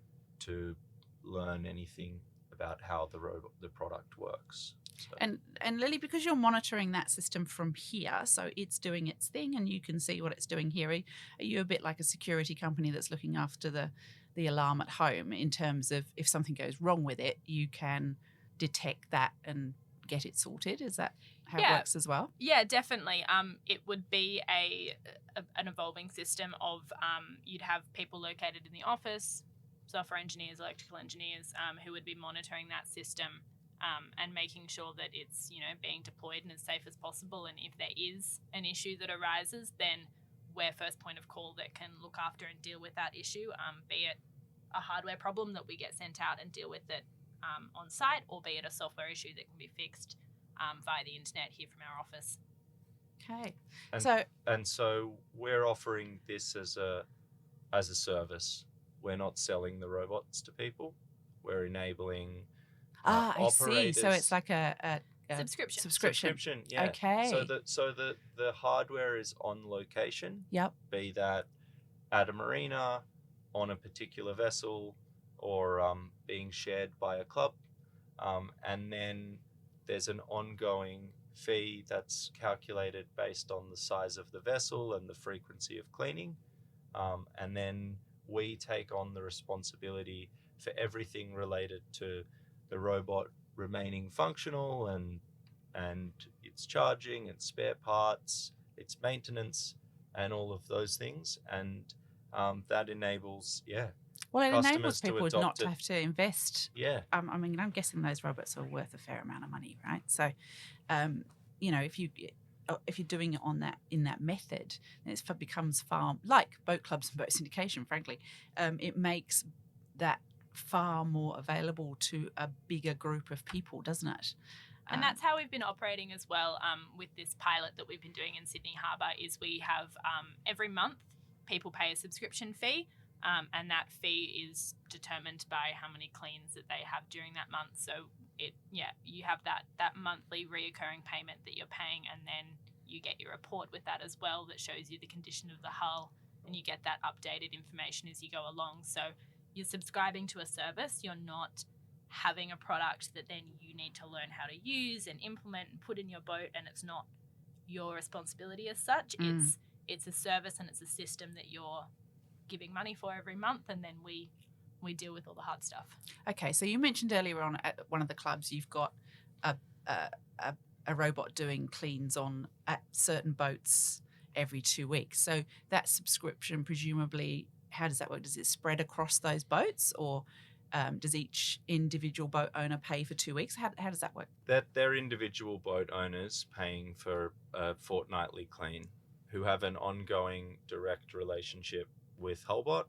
C: learn anything about how the product works. So.
A: And Lily, because you're monitoring that system from here, so it's doing its thing and you can see what it's doing here, are you a bit like a security company that's looking after the alarm at home in terms of if something goes wrong with it, you can detect that and get it sorted? Is that how it works as well?
B: Yeah, definitely. It would be an evolving system of you'd have people located in the office, software engineers, electrical engineers, who would be monitoring that system and making sure that it's being deployed and as safe as possible. And if there is an issue that arises, then we're first point of call that can look after and deal with that issue, be it a hardware problem that we get sent out and deal with it on site, or be it a software issue that can be fixed via the internet here from our office.
A: Okay.
C: So we're offering this as a service. We're not selling the robots to people. We're enabling
A: I see. So it's like a
B: subscription.
C: Yeah.
A: Okay.
C: So the hardware is on location.
A: Yep.
C: Be that at a marina, on a particular vessel, or being shared by a club, and then there's an ongoing fee that's calculated based on the size of the vessel and the frequency of cleaning, and then we take on the responsibility for everything related to the robot remaining functional and its charging, its spare parts, its maintenance, and all of those things, and that enables
A: Well, it
C: customers
A: enables people
C: to
A: not to have to invest.
C: Yeah.
A: I mean, I'm guessing those robots are worth a fair amount of money, right? So, if you're doing it in that method, it becomes far like boat clubs and boat syndication. Frankly, it makes that far more available to a bigger group of people, doesn't it?
B: And that's how we've been operating as well with this pilot that we've been doing in Sydney Harbour. Is we have every month people pay a subscription fee. And that fee is determined by how many cleans that they have during that month. So you have that monthly reoccurring payment that you're paying, and then you get your report with that as well that shows you the condition of the hull, and you get that updated information as you go along. So you're subscribing to a service. You're not having a product that then you need to learn how to use and implement and put in your boat, and it's not your responsibility as such. It's a service and it's a system that you're giving money for every month, and then we deal with all the hard stuff.
A: Okay, so you mentioned earlier on at one of the clubs you've got a robot doing cleans at certain boats every 2 weeks. So that subscription, presumably, how does that work? Does it spread across those boats, or does each individual boat owner pay for 2 weeks? How does that work?
C: They're individual boat owners paying for a fortnightly clean who have an ongoing direct relationship with Hullbot,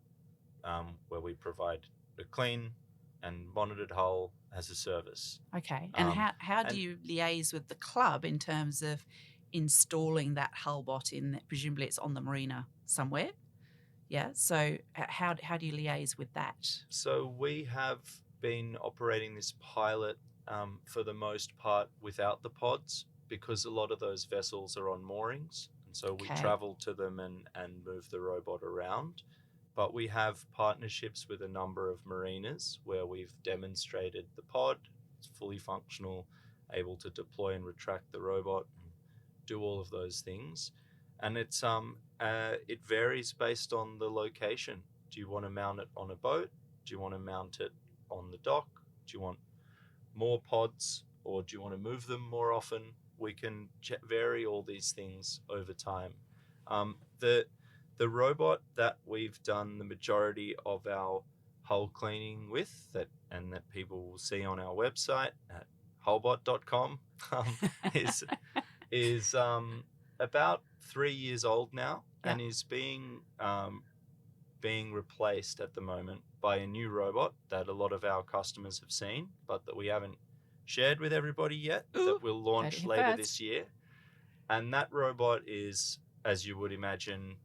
C: where we provide a clean and monitored hull as a service.
A: Okay, and how do you liaise with the club in terms of installing that Hullbot in? Presumably, it's on the marina somewhere. Yeah. So how do you liaise with that?
C: So we have been operating this pilot for the most part without the pods, because a lot of those vessels are on moorings. So we travel to them and move the robot around. But we have partnerships with a number of marinas where we've demonstrated the pod. It's fully functional, able to deploy and retract the robot, and do all of those things. And it's it varies based on the location. Do you want to mount it on a boat? Do you want to mount it on the dock? Do you want more pods, or do you want to move them more often? We can vary all these things over time. The robot that we've done the majority of our hull cleaning with, that people will see on our website at hullbot.com, about 3 years old now,
A: Yeah.
C: and is being replaced at the moment by a new robot that a lot of our customers have seen, but that we haven't shared with everybody yet.
A: Ooh,
C: that we'll launch
A: heard it
C: later
A: first.
C: this year. And that robot is, as you would imagine,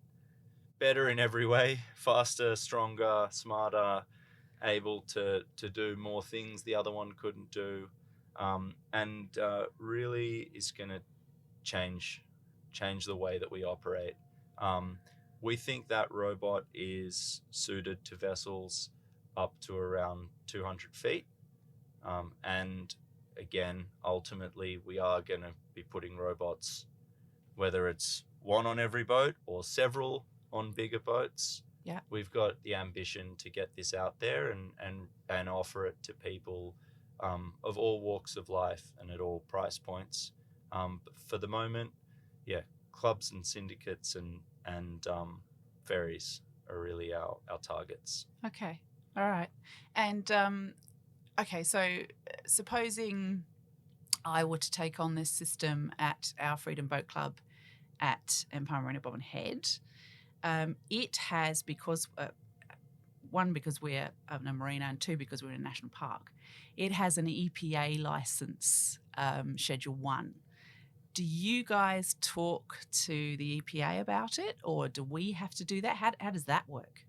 C: better in every way: faster, stronger, smarter, able to do more things the other one couldn't do, and really is going to change the way that we operate. We think that robot is suited to vessels up to around 200 feet. And again, ultimately, we are going to be putting robots, whether it's one on every boat or several on bigger boats.
A: Yeah.
C: We've got the ambition to get this out there and offer it to people of all walks of life and at all price points. But for the moment, clubs and syndicates and ferries are really our targets.
A: Okay. All right. And okay, so supposing I were to take on this system at our Freedom Boat Club at Empire Marina Bobbin Head, it has, because one, because we're a marina, and two, because we're in a national park, it has an EPA license, Schedule 1. Do you guys talk to the EPA about it, or do we have to do that? How does that work?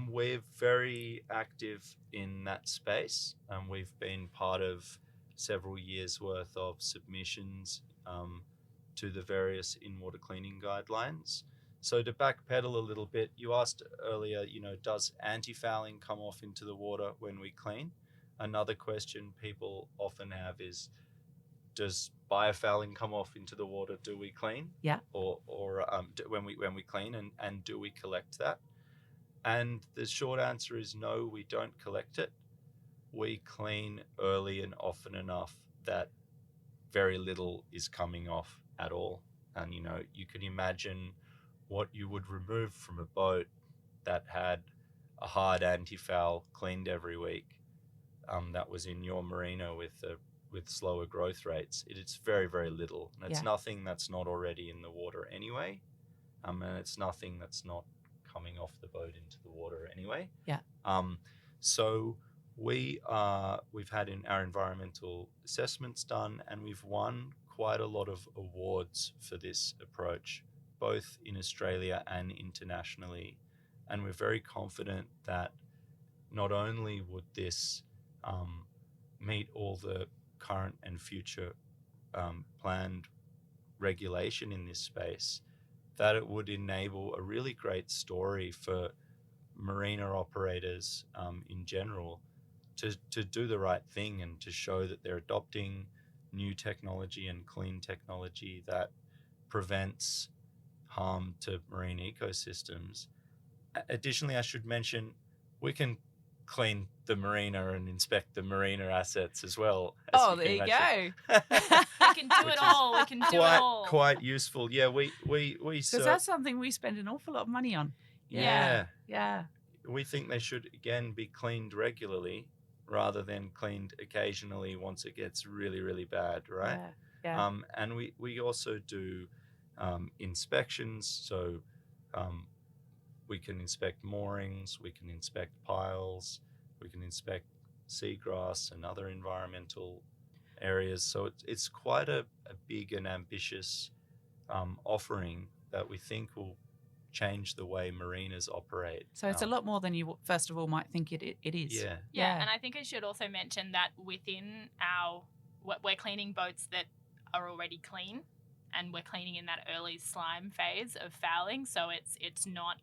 C: We're very active in that space. We've been part of several years' worth of submissions to the various in-water cleaning guidelines. So to backpedal a little bit, you asked earlier, does anti-fouling come off into the water when we clean? Another question people often have is, does biofouling come off into the water? Do we clean?
A: Yeah.
C: Or when we clean, and do we collect that? And the short answer is no, we don't collect it. We clean early and often enough that very little is coming off at all. And you can imagine what you would remove from a boat that had a hard anti-foul cleaned every week, that was in your marina with slower growth rates. It's very, very little, and it's nothing that's not already in the water anyway, and it's nothing that's not coming off the boat into the water anyway.
A: Yeah.
C: So we've had our environmental assessments done, and we've won quite a lot of awards for this approach, both in Australia and internationally. And we're very confident that not only would this meet all the current and future planned regulation in this space, that it would enable a really great story for marina operators in general to do the right thing and to show that they're adopting new technology and clean technology that prevents harm to marine ecosystems. Additionally, I should mention, we can clean the marina and inspect the marina assets as well.
A: Oh, there you go.
B: We can do it all. We can do it all.
C: Quite useful. Yeah, we
A: Because that's something we spend an awful lot of money on.
C: Yeah.
A: We
C: think they should, again, be cleaned regularly rather than cleaned occasionally once it gets really, really bad, right?
A: Yeah.
C: And we also do inspections. So we can inspect moorings, we can inspect piles, we can inspect seagrass and other environmental areas. So it's quite a big and ambitious offering that we think will change the way marinas operate.
A: So it's a lot more than you first of all might think it is.
B: Yeah, and I think I should also mention that within we're cleaning boats that are already clean, and we're cleaning in that early slime phase of fouling. So it's not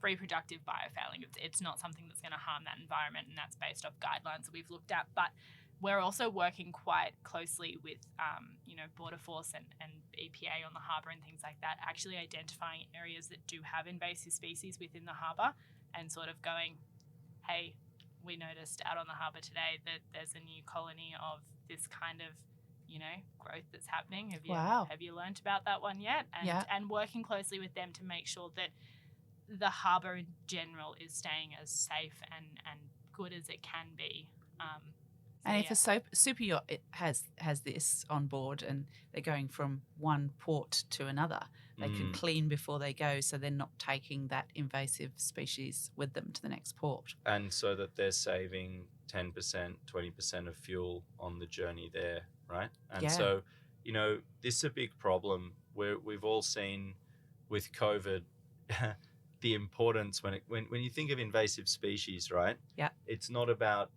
B: reproductive biofouling. It's not something that's going to harm that environment, and that's based off guidelines that we've looked at. But we're also working quite closely with, Border Force and EPA on the harbour and things like that, actually identifying areas that do have invasive species within the harbour and sort of going, hey, we noticed out on the harbour today that there's a new colony of this kind of, growth that's happening. Have you learnt about that one yet? And working closely with them to make sure that the harbour in general is staying as safe and good as it can be.
A: And if a super yacht has this on board and they're going from one port to another, they can clean before they go, so they're not taking that invasive species with them to the next port.
C: And so that they're saving 10%, 20% of fuel on the journey there, right? And so, this is a big problem where we've all seen with COVID the importance when you think of invasive species, right?
A: Yeah.
C: It's not about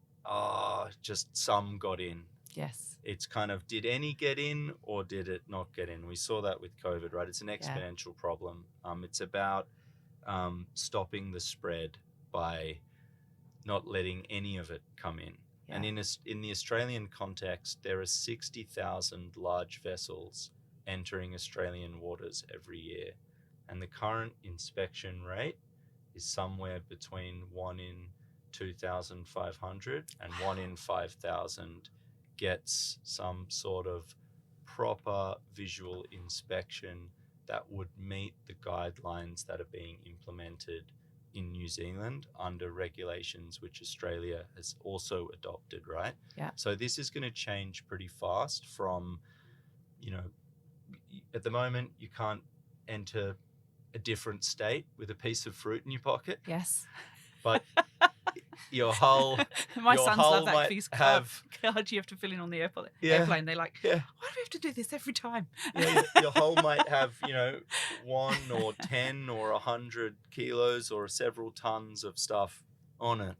C: just some got in.
A: Yes.
C: It's kind of, did any get in or did it not get in? We saw that with COVID, right? It's an exponential problem. It's about stopping the spread by not letting any of it come in. Yeah. And in the Australian context, there are 60,000 large vessels entering Australian waters every year. And the current inspection rate is somewhere between 1 in 2,500 and 1 in 5,000 gets some sort of proper visual inspection that would meet the guidelines that are being implemented in New Zealand under regulations which Australia has also adopted, right?
A: Yeah.
C: So this is going to change pretty fast from, at the moment you can't enter a different state with a piece of fruit in your pocket.
A: Yes.
C: But your hull
A: my
C: your
A: sons
C: hull
A: love that
C: might
A: piece
C: have
A: card you have to fill in on the airplane. They're like,
C: yeah.
A: why do we have to do this every time?
C: Your hull might have 1 or 10 or 100 kilos or several tons of stuff on it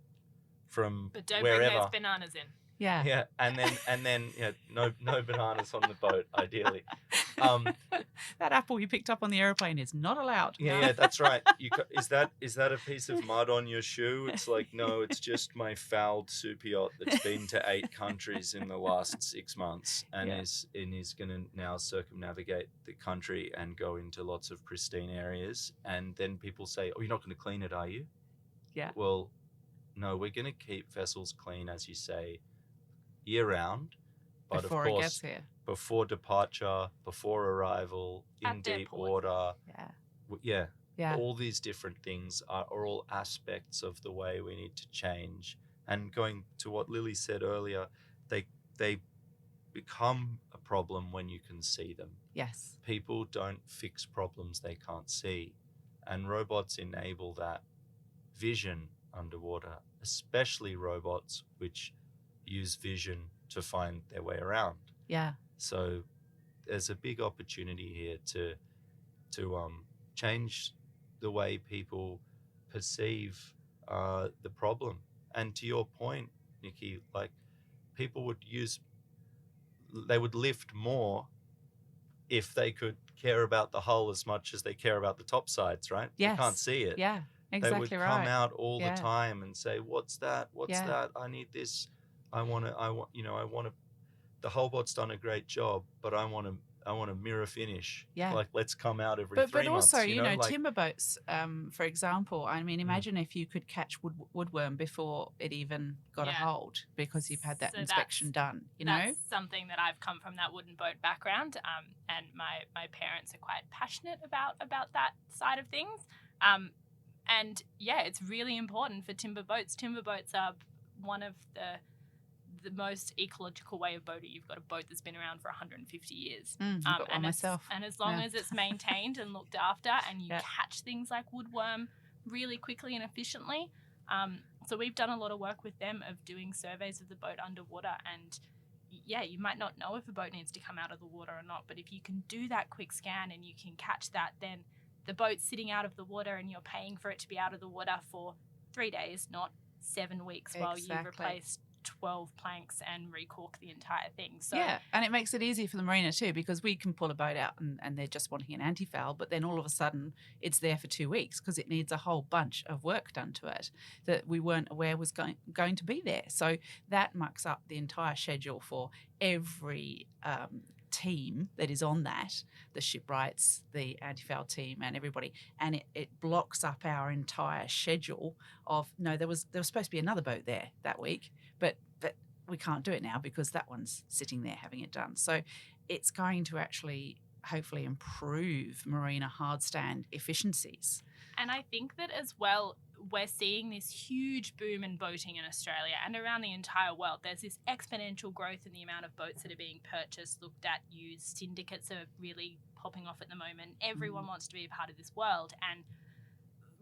C: from
B: but don't
C: wherever.
B: bring those bananas in.
A: Yeah.
C: And then no bananas on the boat ideally.
A: That apple you picked up on the aeroplane is not allowed.
C: Yeah, that's right. Is that a piece of mud on your shoe? It's like, no, it's just my fouled super yacht that's been to 8 countries in the last 6 months and is going to now circumnavigate the country and go into lots of pristine areas. And then people say, "Oh, you're not going to clean it, are you?"
A: Yeah.
C: Well, no, we're going to keep vessels clean, as you say, year round. But
A: before
C: of course,
A: it gets here.
C: Before departure, before arrival, in deep water.
A: Yeah.
C: All these different things are all aspects of the way we need to change. And going to what Lily said earlier, they become a problem when you can see them.
A: Yes.
C: People don't fix problems they can't see. And robots enable that vision underwater, especially robots which use vision to find their way around.
A: Yeah.
C: So there's a big opportunity here to change the way people perceive the problem. And to your point, Nicky, like people would lift more if they could care about the hull as much as they care about the top sides, right?
A: Yes.
C: They can't see it.
A: Yeah, exactly.
C: They would come out all the time and say, "What's that? What's that? I need this. I want to. The whole bot's done a great job, but I want a mirror finish.
A: Yeah.
C: Like, let's come out every 3
A: But
C: months.
A: also, timber boats, for example, I mean, imagine if you could catch woodworm before it even got a hold because you've had that inspection done,
B: That's something that I've come from that wooden boat background, and my parents are quite passionate about that side of things. And it's really important for timber boats. Timber boats are one of the most ecological way of boating. You've got a boat that's been around for 150 years.
A: I've got one myself.
B: And as long as it's maintained and looked after and you catch things like woodworm really quickly and efficiently. So we've done a lot of work with them of doing surveys of the boat underwater, and you might not know if a boat needs to come out of the water or not, but if you can do that quick scan and you can catch that, then the boat's sitting out of the water and you're paying for it to be out of the water for 3 days, not 7 weeks, while you replace 12 planks and recork the entire thing. So
A: and it makes it easier for the marina too, because we can pull a boat out and they're just wanting an anti-foul, but then all of a sudden it's there for 2 weeks because it needs a whole bunch of work done to it that we weren't aware was going to be there. So that mucks up the entire schedule for every team that is on that, the shipwrights, the anti-foul team and everybody, and it blocks up our entire schedule of there was supposed to be another boat there that week, but we can't do it now because that one's sitting there having it done. So it's going to actually hopefully improve marina hardstand efficiencies.
B: And I think that as well, we're seeing this huge boom in boating in Australia and around the entire world. There's this exponential growth in the amount of boats that are being purchased, looked at, used. Syndicates are really popping off at the moment. Everyone wants to be a part of this world, and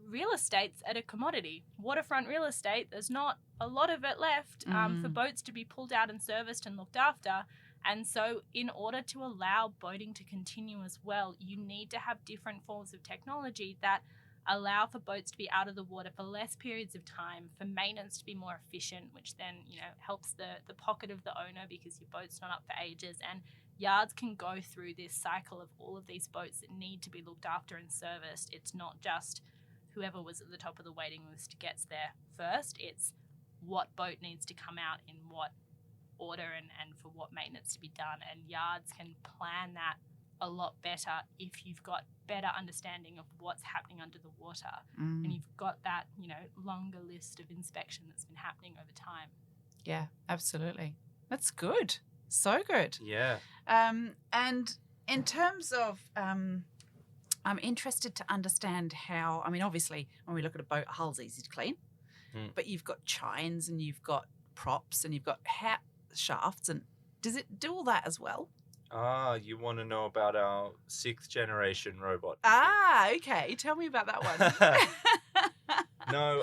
B: real estate's at a commodity. Waterfront real estate, there's not a lot of it left for boats to be pulled out and serviced and looked after. And so in order to allow boating to continue as well, you need to have different forms of technology that allow for boats to be out of the water for less periods of time, for maintenance to be more efficient, which then, helps the pocket of the owner because your boat's not up for ages. And yards can go through this cycle of all of these boats that need to be looked after and serviced. It's not just whoever was at the top of the waiting list gets there first. It's what boat needs to come out in what order and for what maintenance to be done. And yards can plan that a lot better if you've got better understanding of what's happening under the water and you've got that, longer list of inspection that's been happening over time.
A: Yeah, absolutely. That's good. So good.
C: Yeah.
A: And in terms of, I'm interested to understand how, obviously when we look at a boat, a hull's easy to clean, but you've got chines and you've got props and you've got shafts, and does it do all that as well?
C: You want to know about our 6th generation robot?
A: Okay. Tell me about that one.
C: No,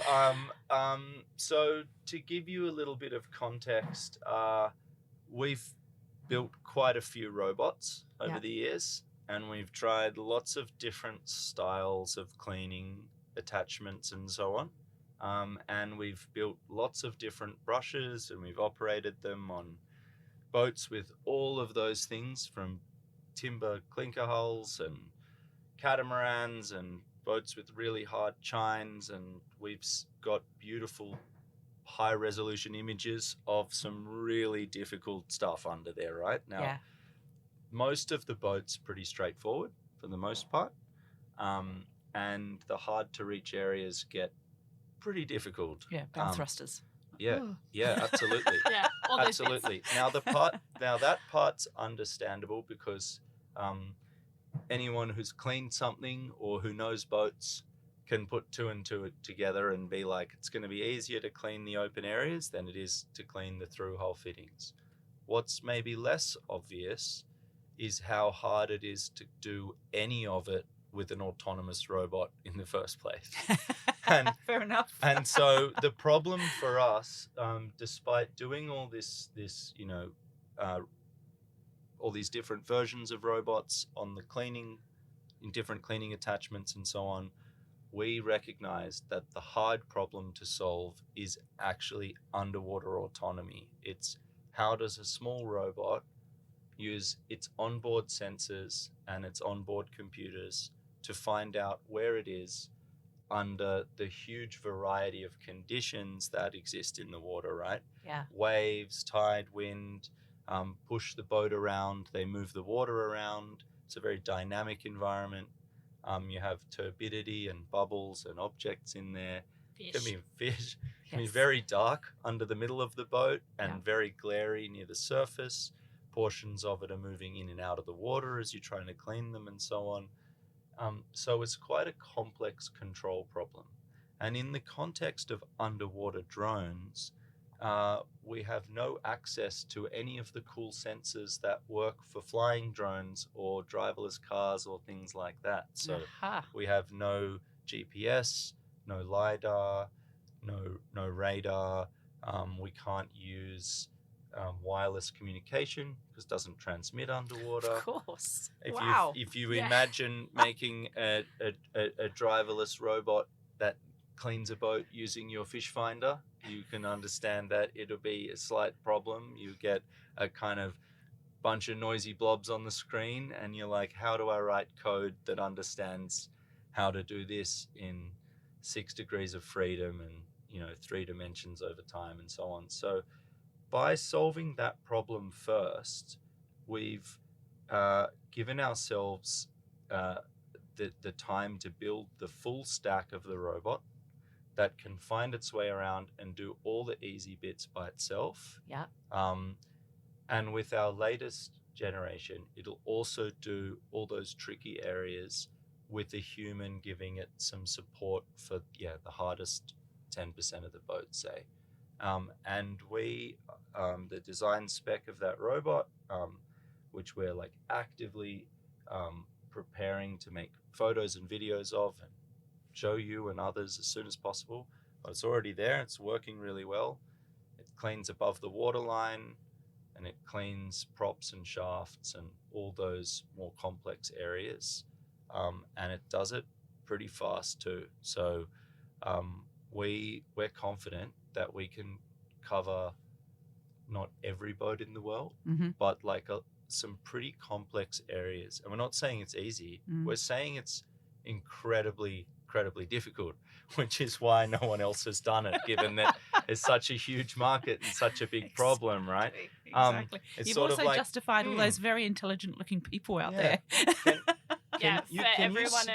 C: so to give you a little bit of context, we've built quite a few robots over the years, and we've tried lots of different styles of cleaning attachments and so on. And we've built lots of different brushes, and we've operated them on boats with all of those things, from timber clinker hulls and catamarans and boats with really hard chines, and we've got beautiful high resolution images of some really difficult stuff under there right now. Most of the boats pretty straightforward for the most part, and the hard to reach areas get pretty difficult.
A: Bow thrusters.
C: Yeah, absolutely.
B: All those
C: absolutely.
B: bits.
C: Now that part's understandable because anyone who's cleaned something or who knows boats can put 2 and 2 together and be like, it's going to be easier to clean the open areas than it is to clean the through hull fittings. What's maybe less obvious is how hard it is to do any of it with an autonomous robot in the first place. And,
A: fair enough.
C: And so the problem for us, despite doing all this, all these different versions of robots on the cleaning, in different cleaning attachments and so on, we recognize that the hard problem to solve is actually underwater autonomy. It's how does a small robot use its onboard sensors and its onboard computers to find out where it is under the huge variety of conditions that exist in the water, right?
A: Yeah.
C: Waves, tide, wind, push the boat around, they move the water around. It's a very dynamic environment. You have turbidity and bubbles and objects in there. It can be fish. It can be very dark under the middle of the boat and very glary near the surface. Portions of it are moving in and out of the water as you're trying to clean them and so on. So it's quite a complex control problem. And in the context of underwater drones, we have no access to any of the cool sensors that work for flying drones or driverless cars or things like that. So we have no GPS, no LiDAR, no radar. We can't use wireless communication because it doesn't transmit underwater.
A: Of course.
C: If you imagine making a driverless robot that cleans a boat using your fish finder, you can understand that it'll be a slight problem. You get a kind of bunch of noisy blobs on the screen and you're like, how do I write code that understands how to do this in 6 degrees of freedom and 3 dimensions over time and so on. So by solving that problem first, we've given ourselves the time to build the full stack of the robot that can find its way around and do all the easy bits by itself.
A: Yeah.
C: And with our latest generation, it'll also do all those tricky areas with a human giving it some support for the hardest 10% of the boat, say. And we, the design spec of that robot, which we're like actively preparing to make photos and videos of and show you and others as soon as possible. But it's already there. It's working really well. It cleans above the waterline, and it cleans props and shafts and all those more complex areas. And it does it pretty fast too. So we're confident that we can cover not every boat in the world, but like some pretty complex areas. And we're not saying it's easy. We're saying it's incredibly difficult, which is why no one else has done it, given that it's such a huge market and such a big problem, right?
A: Exactly.
C: It's
A: You've
C: sort
A: also
C: of like,
A: justified all those very intelligent-looking people out there. Everyone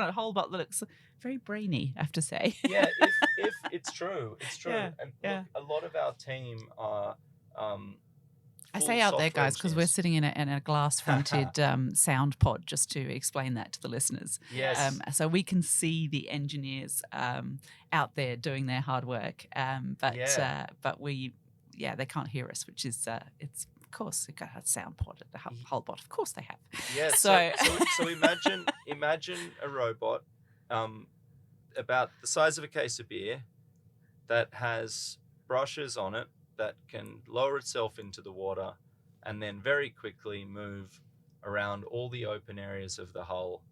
A: at Holbot looks very brainy, I have to say.
C: If it's true.
A: Yeah,
C: and look, a lot of our team are
A: I say out there, guys, because we're sitting in a glass-fronted sound pod, just to explain that to the listeners.
C: Yes.
A: So we can see the engineers out there doing their hard work, but we, they can't hear us, which is it's. Of course, they've got a sound pod at the Holbot. Of course, they have.
C: Yeah. So imagine a robot about the size of a case of beer that has brushes on it that can lower itself into the water and then very quickly move around all the open areas of the hull,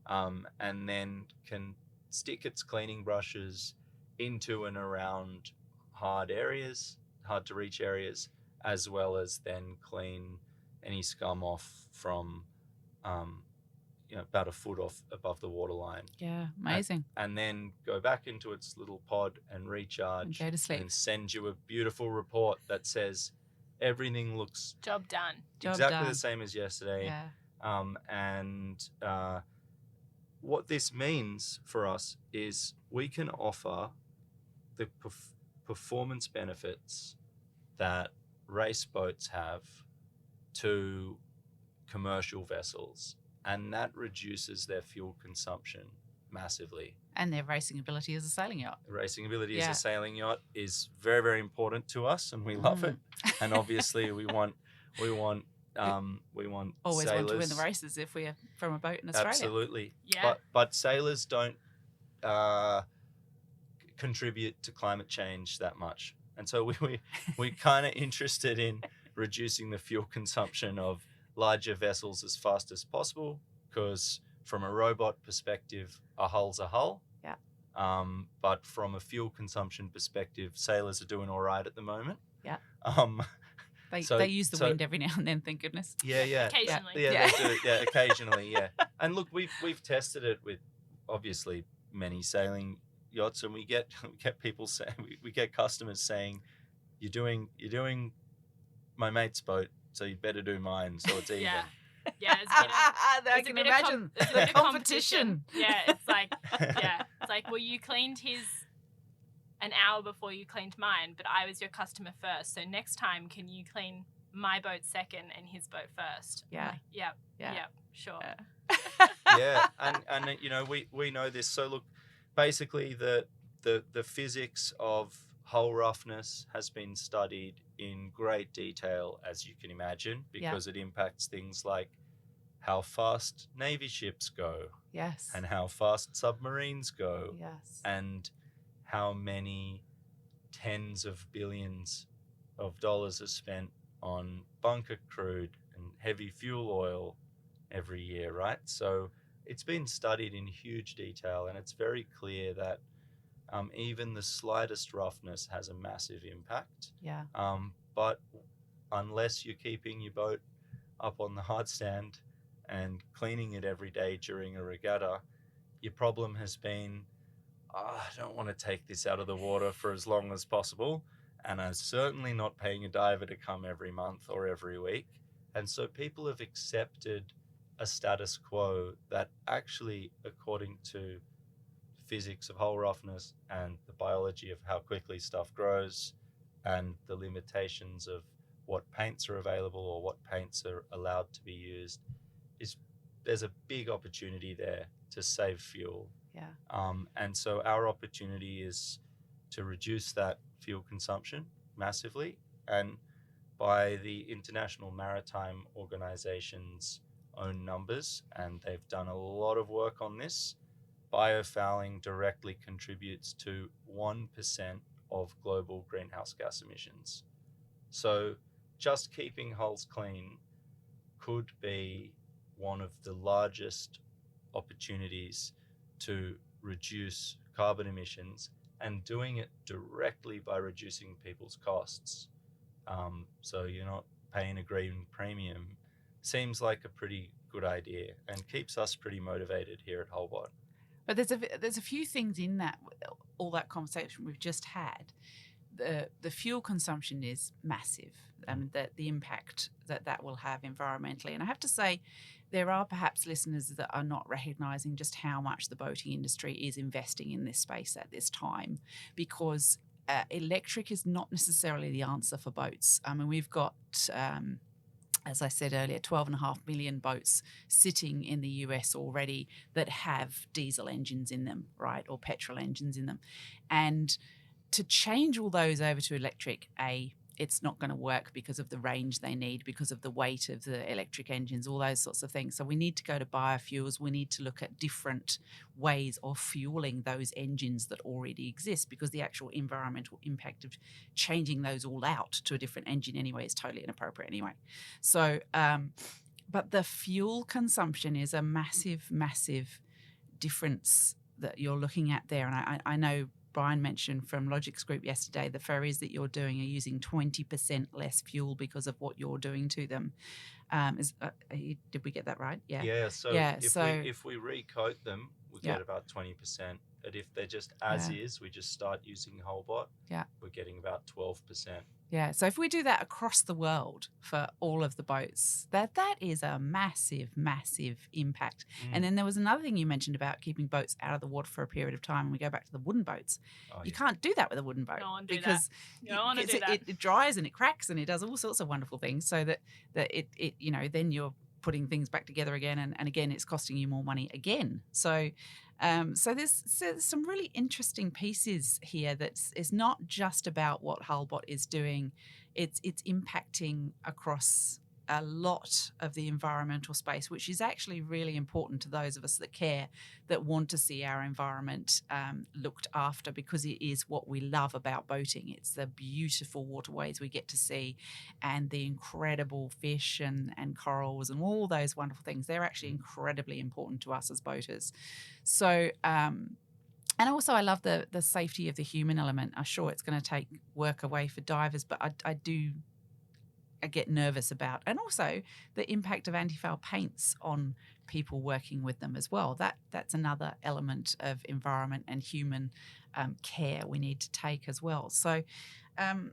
C: and then can stick its cleaning brushes into and around hard to reach areas, as well as then clean any scum off from about a foot off above the waterline.
A: Yeah, amazing.
C: And then go back into its little pod and recharge
A: and go to sleep
C: and send you a beautiful report that says everything looks
B: job done.
C: The same as yesterday.
A: Yeah.
C: And what this means for us is we can offer the performance benefits that race boats have to commercial vessels, and that reduces their fuel consumption massively.
A: And their racing ability as a sailing yacht.
C: Racing ability as a sailing yacht is very, very important to us, and we love it. And obviously, we want
A: always
C: sailors.
A: want to win the races if we're from a boat in Australia.
C: Absolutely.
B: Yeah.
C: But sailors don't contribute to climate change that much. And so we're kind of interested in reducing the fuel consumption of larger vessels as fast as possible, because from a robot perspective, a hull's a hull.
A: Yeah.
C: But from a fuel consumption perspective, sailors are doing all right at the moment.
A: Yeah.
C: They
A: use the wind every now and then, thank goodness.
B: Occasionally.
C: Yeah, they do. Yeah, occasionally, yeah. And look, we've tested it with obviously many sailing yachts, and we get people saying, we get customers saying, you're doing my mate's boat, so you better do mine, so it's even.
B: Yeah,
A: I can imagine the competition.
B: Yeah, it's like, well, you cleaned his an hour before you cleaned mine, but I was your customer first, so next time can you clean my boat second and his boat first?
A: Yeah.
B: Yeah, sure.
C: Yeah, and we know this. So look, basically the physics of hull roughness has been studied in great detail, as you can imagine, because it impacts things like how fast Navy ships go.
A: Yes.
C: And how fast submarines go.
A: Yes.
C: And how many tens of billions of dollars are spent on bunker crude and heavy fuel oil every year, right? So it's been studied in huge detail, and it's very clear that even the slightest roughness has a massive impact.
A: Yeah.
C: But unless you're keeping your boat up on the hard stand and cleaning it every day during a regatta, your problem has been, I don't want to take this out of the water for as long as possible, and I'm certainly not paying a diver to come every month or every week. And so people have accepted a status quo that actually, according to physics of hull roughness and the biology of how quickly stuff grows and the limitations of what paints are available or what paints are allowed to be used, is there's a big opportunity there to save fuel.
A: Yeah.
C: And so our opportunity is to reduce that fuel consumption massively. And by the International Maritime Organization's own numbers, and they've done a lot of work on this, biofouling directly contributes to 1% of global greenhouse gas emissions. So just keeping hulls clean could be one of the largest opportunities to reduce carbon emissions, and doing it directly by reducing people's costs. So you're not paying a green premium. Seems like a pretty good idea and keeps us pretty motivated here at Hullbot.
A: But there's a few things in that, all that conversation we've just had. The fuel consumption is massive. The impact that will have environmentally. And I have to say, there are perhaps listeners that are not recognising just how much the boating industry is investing in this space at this time, because electric is not necessarily the answer for boats. I mean, we've got, as I said earlier, 12.5 million boats sitting in the US already that have diesel engines in them, right, or petrol engines in them. And to change all those over to electric, it's not going to work because of the range they need, because of the weight of the electric engines, all those sorts of things. So we need to go to biofuels. We need to look at different ways of fueling those engines that already exist, because the actual environmental impact of changing those all out to a different engine anyway is totally inappropriate anyway. So, but the fuel consumption is a massive, massive difference that you're looking at there. And I know Brian mentioned from Logix Group yesterday, the ferries that you're doing are using 20% less fuel because of what you're doing to them. Did we get that right? Yeah.
C: Yeah. So if we recoat them, we get about 20%. But if they're just as is, we just start using Hullbot, we're getting about 12%.
A: Yeah. So if we do that across the world for all of the boats, that is a massive, massive impact. And then there was another thing you mentioned about keeping boats out of the water for a period of time. And we go back to the wooden boats. You can't do that with a wooden boat. Because it dries and it cracks and it does all sorts of wonderful things, so that it then you're putting things back together again, and again it's costing you more money again. So there's some really interesting pieces here that is not just about what Hullbot is doing. It's impacting across a lot of the environmental space, which is actually really important to those of us that care, that want to see our environment looked after, because it is what we love about boating. It's the beautiful waterways we get to see, and the incredible fish and corals and all those wonderful things. They're actually incredibly important to us as boaters. So, and also I love the safety of the human element. I'm sure it's going to take work away for divers, but I get nervous about, and also the impact of anti-foul paints on people working with them as well. That's another element of environment and human care we need to take as well. So,
B: and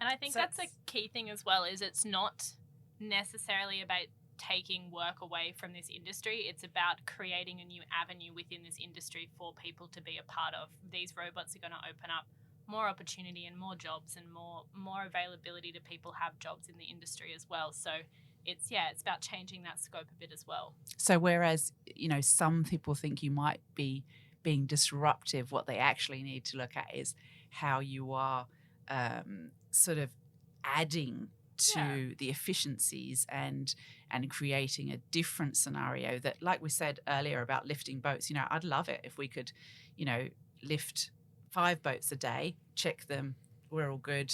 B: I think that's a key thing as well, is it's not necessarily about taking work away from this industry. It's about creating a new avenue within this industry for people to be a part of. These robots are going to open up more opportunity and more jobs, and more availability to people have jobs in the industry as well. So it's about changing that scope a bit as well.
A: So whereas, some people think you might be being disruptive, what they actually need to look at is how you are sort of adding to the efficiencies and creating a different scenario that, like we said earlier about lifting boats, I'd love it if we could, lift 5 boats a day, check them, we're all good,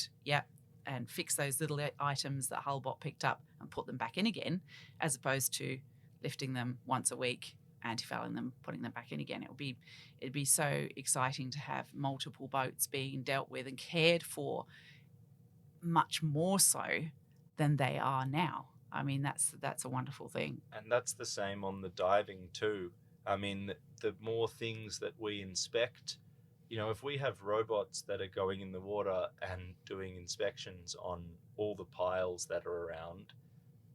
A: and fix those little items that Hullbot picked up and put them back in again, as opposed to lifting them once a week, anti-fouling them, putting them back in again. It'd be so exciting to have multiple boats being dealt with and cared for much more so than they are now. I mean, that's a wonderful thing.
C: And that's the same on the diving too. I mean, the more things that we inspect, if we have robots that are going in the water and doing inspections on all the piles that are around,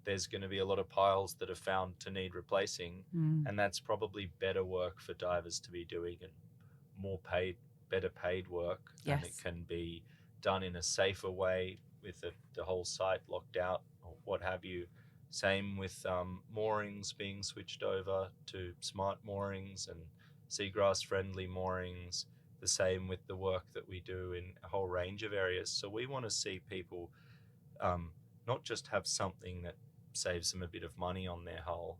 C: there's going to be a lot of piles that are found to need replacing. And that's probably better work for divers to be doing, and better paid work.
A: Yes.
C: And it can be done in a safer way with the whole site locked out or what have you. Same with moorings being switched over to smart moorings and seagrass-friendly moorings. The same with the work that we do in a whole range of areas. So we want to see people not just have something that saves them a bit of money on their hull,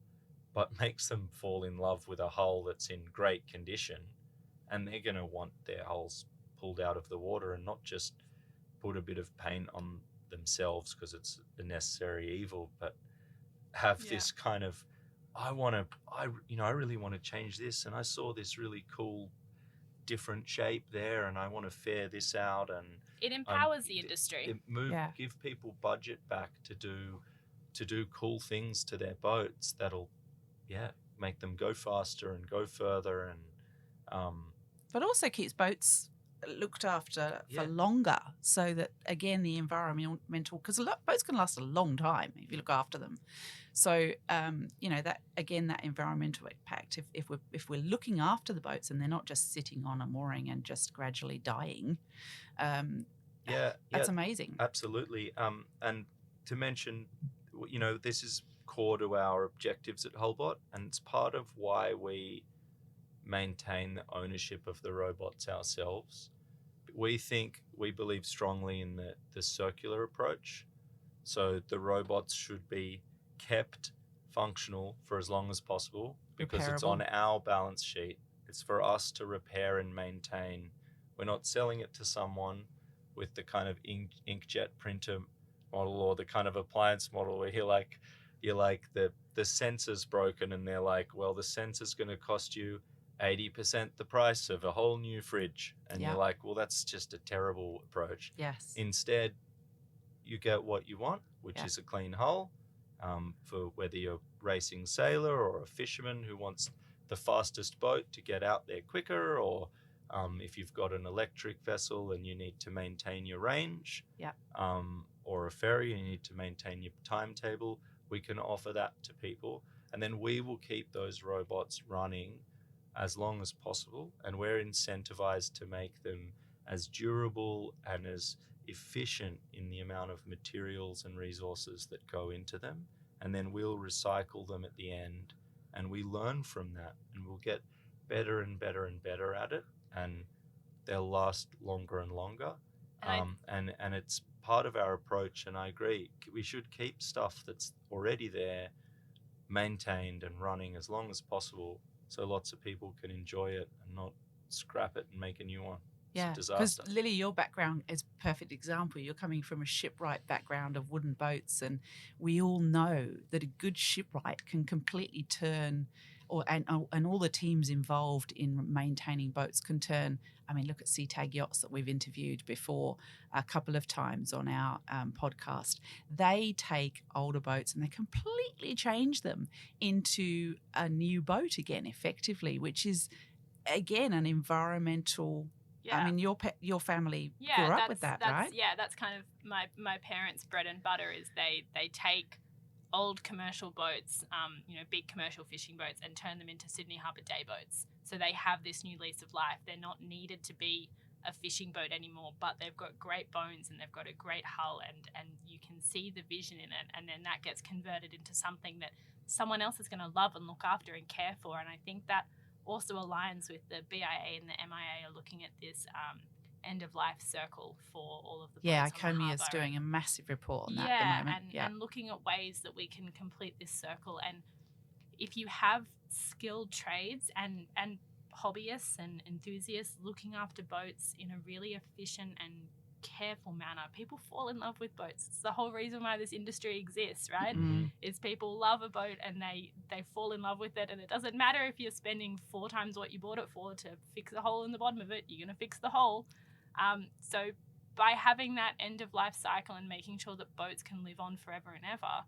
C: but makes them fall in love with a hull that's in great condition, and they're going to want their hulls pulled out of the water and not just put a bit of paint on themselves because it's a necessary evil, but have this kind of, I really want to change this, and I saw this really cool different shape there, and I want to fare this out, and
B: it empowers the industry.
C: Give people budget back to do cool things to their boats that'll make them go faster and go further, and
A: but also keeps boats looked after for longer, so that again the environmental, because boats can last a long time if you look after them. So that again, that environmental impact, if we're looking after the boats and they're not just sitting on a mooring and just gradually dying, that's amazing.
C: Absolutely. And to mention, this is core to our objectives at Hullbot, and it's part of why we maintain the ownership of the robots ourselves. We believe strongly in the circular approach. So the robots should be kept functional for as long as possible because it's on our balance sheet. It's for us to repair and maintain. We're not selling it to someone with the kind of inkjet printer model or the kind of appliance model where you're like the sensor's broken and they're like, well, the sensor's going to cost you 80% the price of a whole new fridge. And you're like, well, that's just a terrible approach.
A: Yes.
C: Instead, you get what you want, which is a clean hull, for whether you're racing sailor or a fisherman who wants the fastest boat to get out there quicker, or if you've got an electric vessel and you need to maintain your range, or a ferry and you need to maintain your timetable, we can offer that to people. And then we will keep those robots running as long as possible, and we're incentivized to make them as durable and as efficient in the amount of materials and resources that go into them, and then we'll recycle them at the end, and we learn from that, and we'll get better and better and better at it, and they'll last longer and longer. And it's part of our approach, and I agree, we should keep stuff that's already there maintained and running as long as possible, so lots of people can enjoy it and not scrap it and make a new one.
A: Yeah, because Lily, your background is a perfect example. You're coming from a shipwright background of wooden boats, and we all know that a good shipwright can completely turn, and all the teams involved in maintaining boats can turn. I mean, look at SeaTag Yachts that we've interviewed before a couple of times on our podcast. They take older boats and they completely change them into a new boat again, effectively, which is, again, an environmental... Yeah. I mean, your family grew up with that, right?
B: Yeah, that's kind of my parents' bread and butter is they take old commercial boats, big commercial fishing boats, and turn them into Sydney Harbour day boats. So they have this new lease of life. They're not needed to be a fishing boat anymore, but they've got great bones and they've got a great hull, and you can see the vision in it, and then that gets converted into something that someone else is going to love and look after and care for. And I think that also aligns with the BIA and the MIA are looking at this end-of-life circle for all of the boats.
A: Yeah, Icomia is doing a massive report on that at the moment.
B: And looking at ways that we can complete this circle. And if you have skilled trades and hobbyists and enthusiasts looking after boats in a really efficient and careful manner, people fall in love with boats. It's the whole reason why this industry exists, right? Is people love a boat and they fall in love with it, and it doesn't matter if you're spending 4 times what you bought it for to fix a hole in the bottom of it, you're going to fix the hole. So by having that end of life cycle and making sure that boats can live on forever and ever,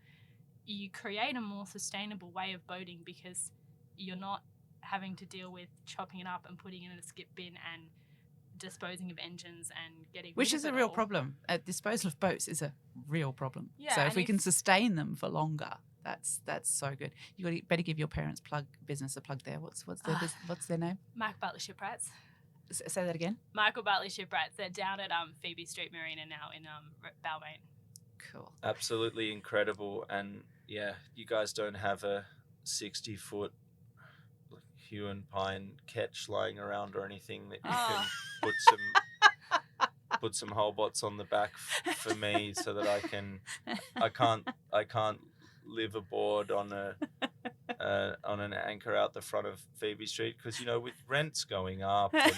B: you create a more sustainable way of boating, because you're not having to deal with chopping it up and putting it in a skip bin and disposing of engines and getting
A: which is a real problem. Disposal of boats is a real problem.
B: Yeah,
A: so if we can sustain them for longer, that's so good. You better give your parents' business a plug there. What's their name?
B: Michael Bartley Shipwrights.
A: Say that again.
B: Michael Bartley Shipwrights. They're down at Phoebe Street Marina now in Balmain.
A: cool.
C: Absolutely incredible. And yeah, you guys don't have a 60-foot hue and pine ketch lying around or anything that you can put some whole bots on the back for me so that I can't live aboard on an anchor out the front of Phoebe Street, because with rents going up and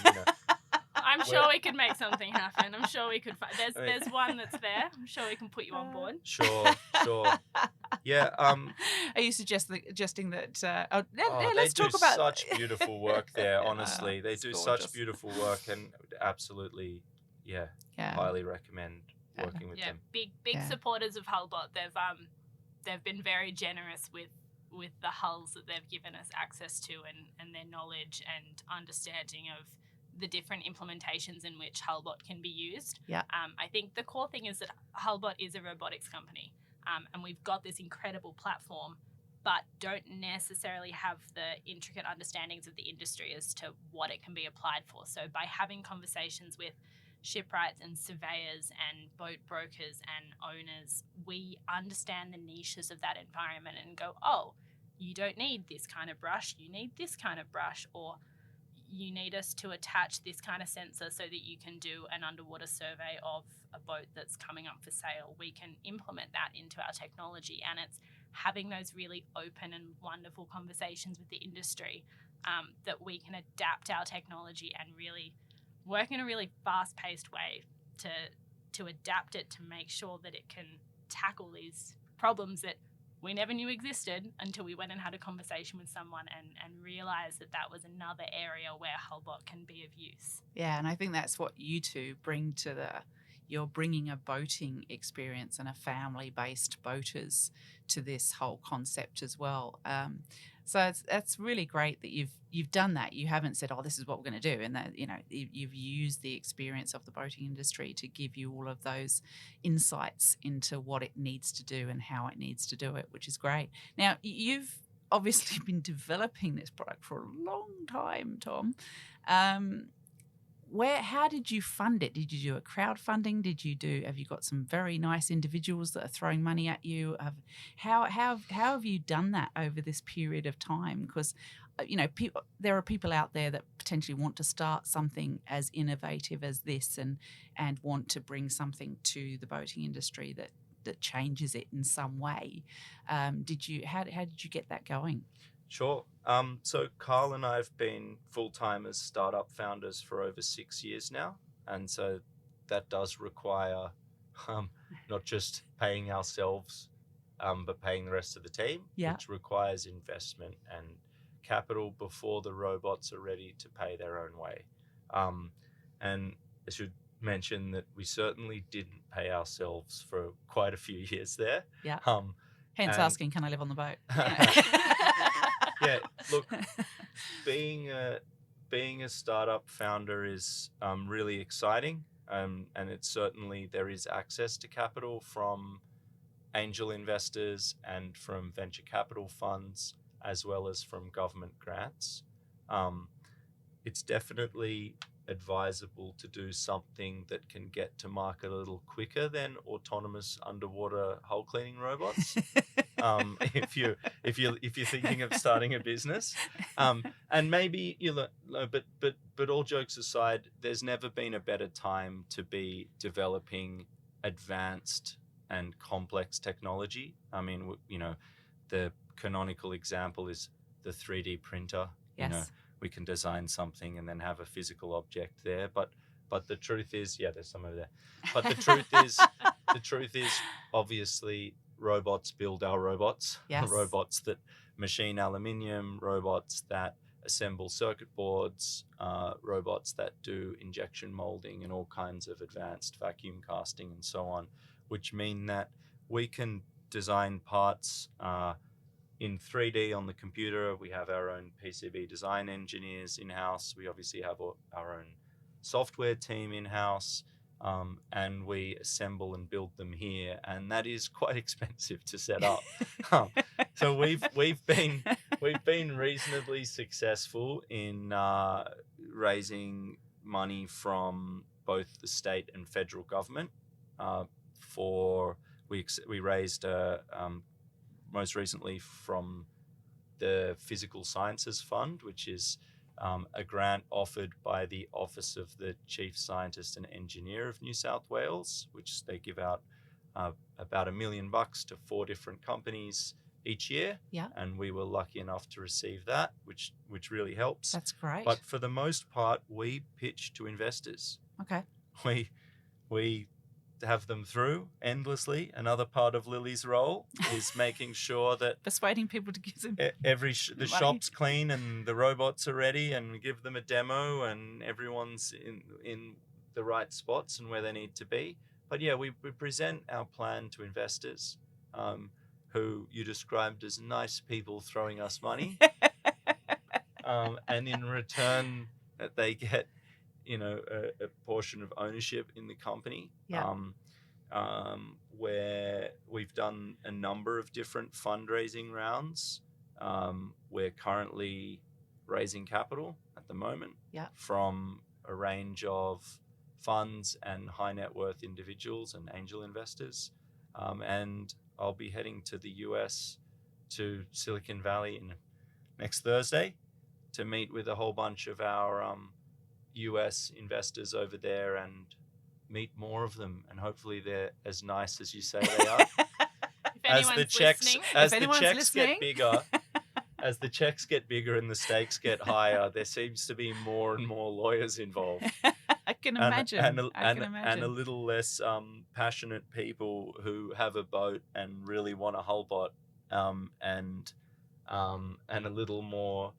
B: I'm sure we could make something happen. I'm sure we could. There's one that's there. I'm sure we can put you on board.
C: Sure. Yeah.
A: Are you suggesting that?
C: Let's
A: talk
C: do
A: about
C: such beautiful work there. Honestly, they do
A: gorgeous.
C: such beautiful work, and absolutely, highly recommend working with them.
B: Big supporters of Hullbot. They've been very generous with the hulls that they've given us access to, and their knowledge and understanding of the different implementations in which Hullbot can be used.
A: Yeah.
B: I think the core thing is that Hullbot is a robotics company, and we've got this incredible platform, but don't necessarily have the intricate understandings of the industry as to what it can be applied for. So by having conversations with shipwrights and surveyors and boat brokers and owners, we understand the niches of that environment and go, oh, you don't need this kind of brush, you need this kind of brush, or you need us to attach this kind of sensor so that you can do an underwater survey of a boat that's coming up for sale. We can implement that into our technology, and it's having those really open and wonderful conversations with the industry that we can adapt our technology and really work in a really fast-paced way to adapt it to make sure that it can tackle these problems that we never knew existed until we went and had a conversation with someone and realised that was another area where Hullbot can be of use.
A: Yeah, and I think that's what you two bring to you're bringing a boating experience and a family-based boaters to this whole concept as well. So that's really great that you've done that. You haven't said, oh, this is what we're going to do. And that, you've used the experience of the boating industry to give you all of those insights into what it needs to do and how it needs to do it, which is great. Now, you've obviously been developing this product for a long time, Tom. How did you fund it? Did you do a crowdfunding? Have you got some very nice individuals that are throwing money at you? How have you done that over this period of time? Because, there are people out there that potentially want to start something as innovative as this and want to bring something to the boating industry that changes it in some way. How did you get that going?
C: Sure. So Carl and I have been full-time as startup founders for over 6 years now. And so that does require not just paying ourselves, but paying the rest of the team, which requires investment and capital before the robots are ready to pay their own way. And I should mention that we certainly didn't pay ourselves for quite a few years there.
A: Yeah. Hence asking, can I live on the boat?
C: Yeah, look, being a startup founder is really exciting, and it's certainly there is access to capital from angel investors and from venture capital funds, as well as from government grants. It's definitely advisable to do something that can get to market a little quicker than autonomous underwater hull cleaning robots. If you're thinking of starting a business, and maybe but all jokes aside, there's never been a better time to be developing advanced and complex technology. I mean, the canonical example is the 3D printer.
A: Yes.
C: We can design something and then have a physical object there, but the truth is, there's some over there. But the truth is, obviously, robots build our robots.
A: Yes.
C: Robots that machine aluminium, robots that assemble circuit boards, robots that do injection molding and all kinds of advanced vacuum casting and so on, which mean that we can design parts in 3D on the computer. We have our own PCB design engineers in-house. We obviously have our own software team in-house, and we assemble and build them here, and that is quite expensive to set up. So we've been reasonably successful in raising money from both the state and federal government for we raised most recently from the Physical Sciences Fund, which is a grant offered by the Office of the Chief Scientist and Engineer of New South Wales, which they give out about $1 million to 4 different companies each year.
A: Yeah.
C: And we were lucky enough to receive that, which really helps.
A: That's great.
C: But for the most part, we pitch to investors.
A: Okay.
C: We have them through endlessly. Another part of Lily's role is making sure that
A: Persuading people to give them
C: the
A: money.
C: shop's clean and the robots are ready, and we give them a demo and everyone's in the right spots and where they need to be. But yeah, we present our plan to investors, who you described as nice people throwing us money. And in return, they get, a portion of ownership in the company.
A: Yeah.
C: Where we've done a number of different fundraising rounds. We're currently raising capital at the moment.
A: Yeah.
C: From a range of funds and high net worth individuals and angel investors. And I'll be heading to the US, to Silicon Valley next Thursday to meet with a whole bunch of our US investors over there and meet more of them, and hopefully they're as nice as you say they are. As the checks get bigger, as the checks get bigger and the stakes get higher, there seems to be more and more lawyers involved.
A: I can imagine.
C: And a little less passionate people who have a boat and really want a whole bot, and a little more,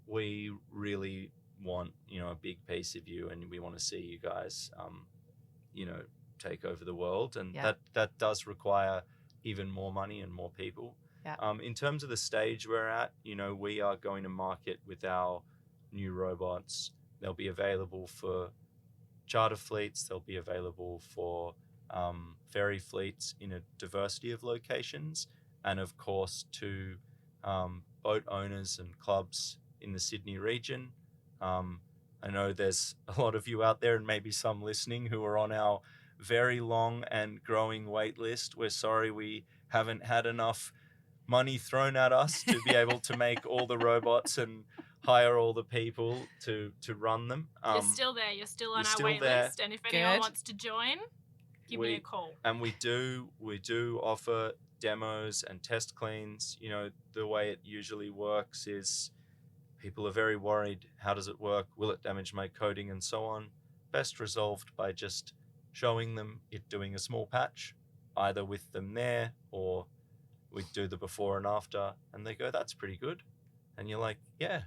C: we really want a big piece of you, and we want to see you guys take over the world, and that does require even more money and more people. In terms of the stage we're at, we are going to market with our new robots. They'll be available for charter fleets, they'll be available for ferry fleets in a diversity of locations, and of course to boat owners and clubs in the Sydney region. I know there's a lot of you out there, and maybe some listening, who are on our very long and growing wait list. We're sorry we haven't had enough money thrown at us to be able to make all the robots and hire all the people to run them.
B: You're still there. You're still on our wait list. And if anyone wants to join, give me a call.
C: And we do offer demos and test cleans. The way it usually works is people are very worried. How does it work? Will it damage my coding and so on? Best resolved by just showing them it doing a small patch, either with them there, or we do the before and after, and they go, that's pretty good. And you're like, yeah.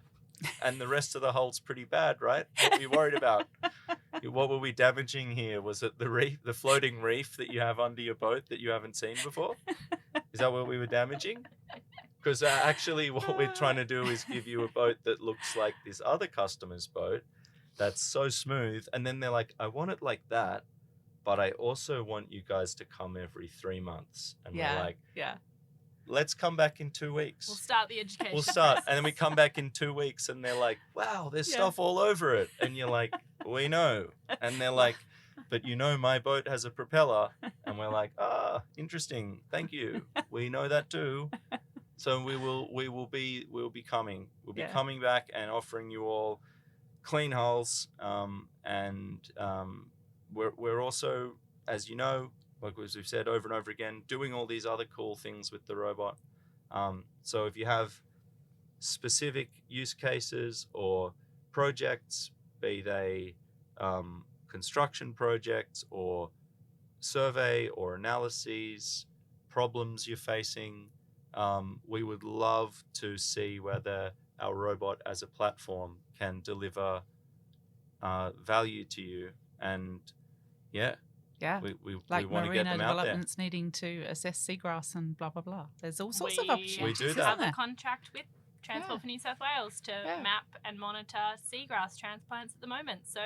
C: And the rest of the hull's pretty bad, right? What were you worried about? What were we damaging here? Was it the reef, the floating reef that you have under your boat that you haven't seen before? Is that what we were damaging? Because actually what we're trying to do is give you a boat that looks like this other customer's boat that's so smooth. And then they're like, I want it like that, but I also want you guys to come every 3 months. And we're like, let's come back in 2 weeks.
B: We'll start the education.
C: We'll start. And then we come back in 2 weeks and they're like, wow, there's stuff all over it. And you're like, we know. And they're like, but my boat has a propeller. And we're like, interesting. Thank you. We know that too. So we'll be coming. We'll be coming back and offering you all clean hulls. We're also, as you know, like we've said over and over again, doing all these other cool things with the robot. So if you have specific use cases or projects, be they construction projects or survey or analyses, problems you're facing, we would love to see whether our robot as a platform can deliver value to you. And we want to get them out there.
A: Developments needing to assess seagrass and blah, blah, blah. There's all sorts of options.
C: We do
B: We
C: that.
B: have a contract with Transport for New South Wales to map and monitor seagrass transplants at the moment. So,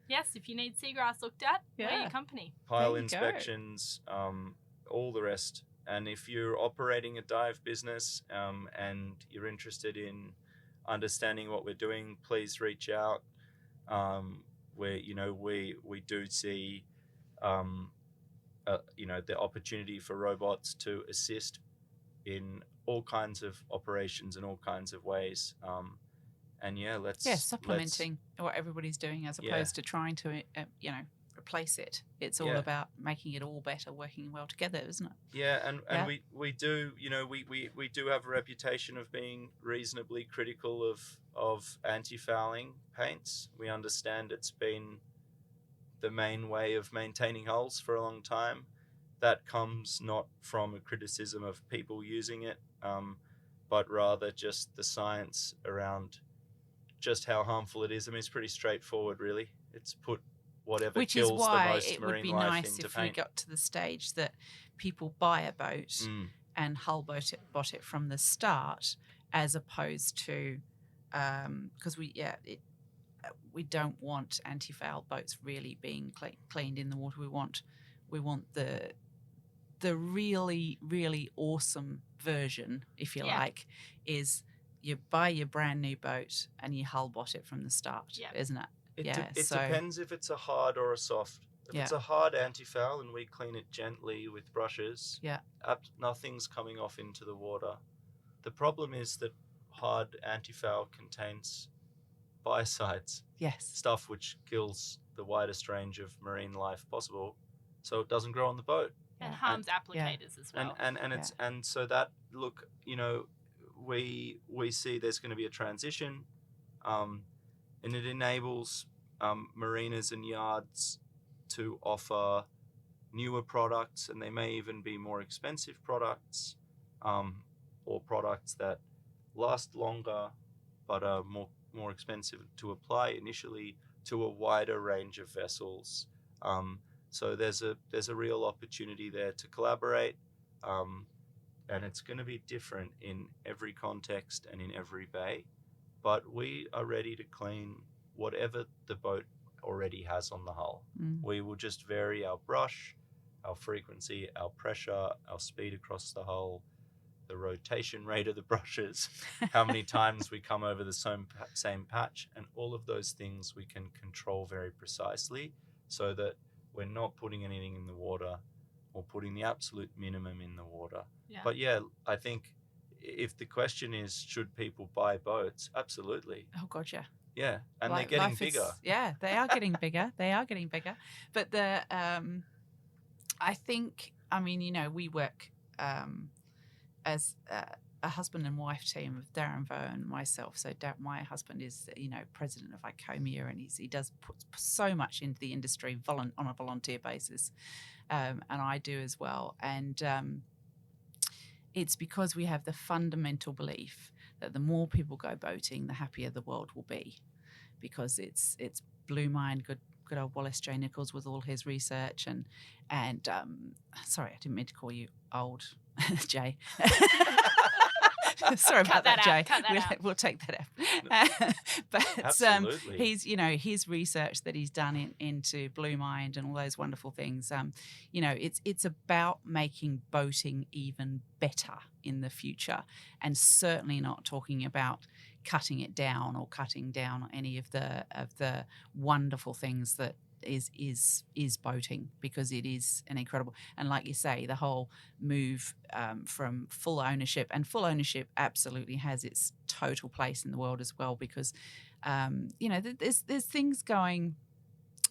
B: yes, if you need seagrass looked at, we're your company.
C: Pile inspections, all the rest. And if you're operating a dive business and you're interested in understanding what we're doing, please reach out. We do see the opportunity for robots to assist in all kinds of operations in all kinds of ways. And
A: supplementing what everybody's doing as opposed to trying to replace it. It's all about making it all better, working well together, isn't it?
C: And we do we do have a reputation of being reasonably critical of anti-fouling paints. We understand it's been the main way of maintaining hulls for a long time. That comes not from a criticism of people using it, but rather just the science around just how harmful it is. I mean, it's pretty straightforward, really. It's put whatever
A: Which
C: kills
A: is why
C: the most
A: it would
C: marine
A: be
C: life
A: nice
C: into
A: if
C: paint.
A: we got to the stage that people buy a boat and hull bot it from the start, as opposed to because we don't want anti-foul boats really being cleaned in the water. We want the really, really awesome version, if you like, is you buy your brand new boat and you hull bot it from the start, isn't it?
C: It depends if it's a hard or a soft. If it's a hard anti-foul and we clean it gently with brushes, nothing's coming off into the water. The problem is that hard anti-foul contains biocides, stuff which kills the widest range of marine life possible, so it doesn't grow on the boat.
B: And harms applicators as well.
C: And so that we see there's going to be a transition, and it enables marinas and yards to offer newer products, and they may even be more expensive products, or products that last longer but are more expensive to apply initially to a wider range of vessels. So there's a real opportunity there to collaborate, and it's going to be different in every context and in every bay. But we are ready to clean whatever the boat already has on the hull. We will just vary our brush, our frequency, our pressure, our speed across the hull, the rotation rate of the brushes, how many times we come over the same patch, and all of those things we can control very precisely so that we're not putting anything in the water or putting the absolute minimum in the water. But I think if the question is, should people buy boats? Absolutely.
A: Oh, God, yeah.
C: Yeah, and they're getting bigger.
A: They are getting bigger. They are getting bigger. But I think, we work as a husband and wife team of Darren Vaux and myself. So my husband is, president of ICOMIA, and he does put so much into the industry on a volunteer basis, and I do as well. And it's because we have the fundamental belief that the more people go boating, the happier the world will be, because it's Blue Mind, good old Wallace J. Nichols with all his research, and sorry, I didn't mean to call you old, Jay. Sorry about that, Jay. We'll take that out. But
C: absolutely.
A: His research that he's done into Blue Mind and all those wonderful things. It's about making boating even better in the future, and certainly not talking about cutting it down or cutting down any of the wonderful things that is boating, because it is an incredible, and like you say, the whole move from full ownership, and full ownership absolutely has its total place in the world as well, because there's things going,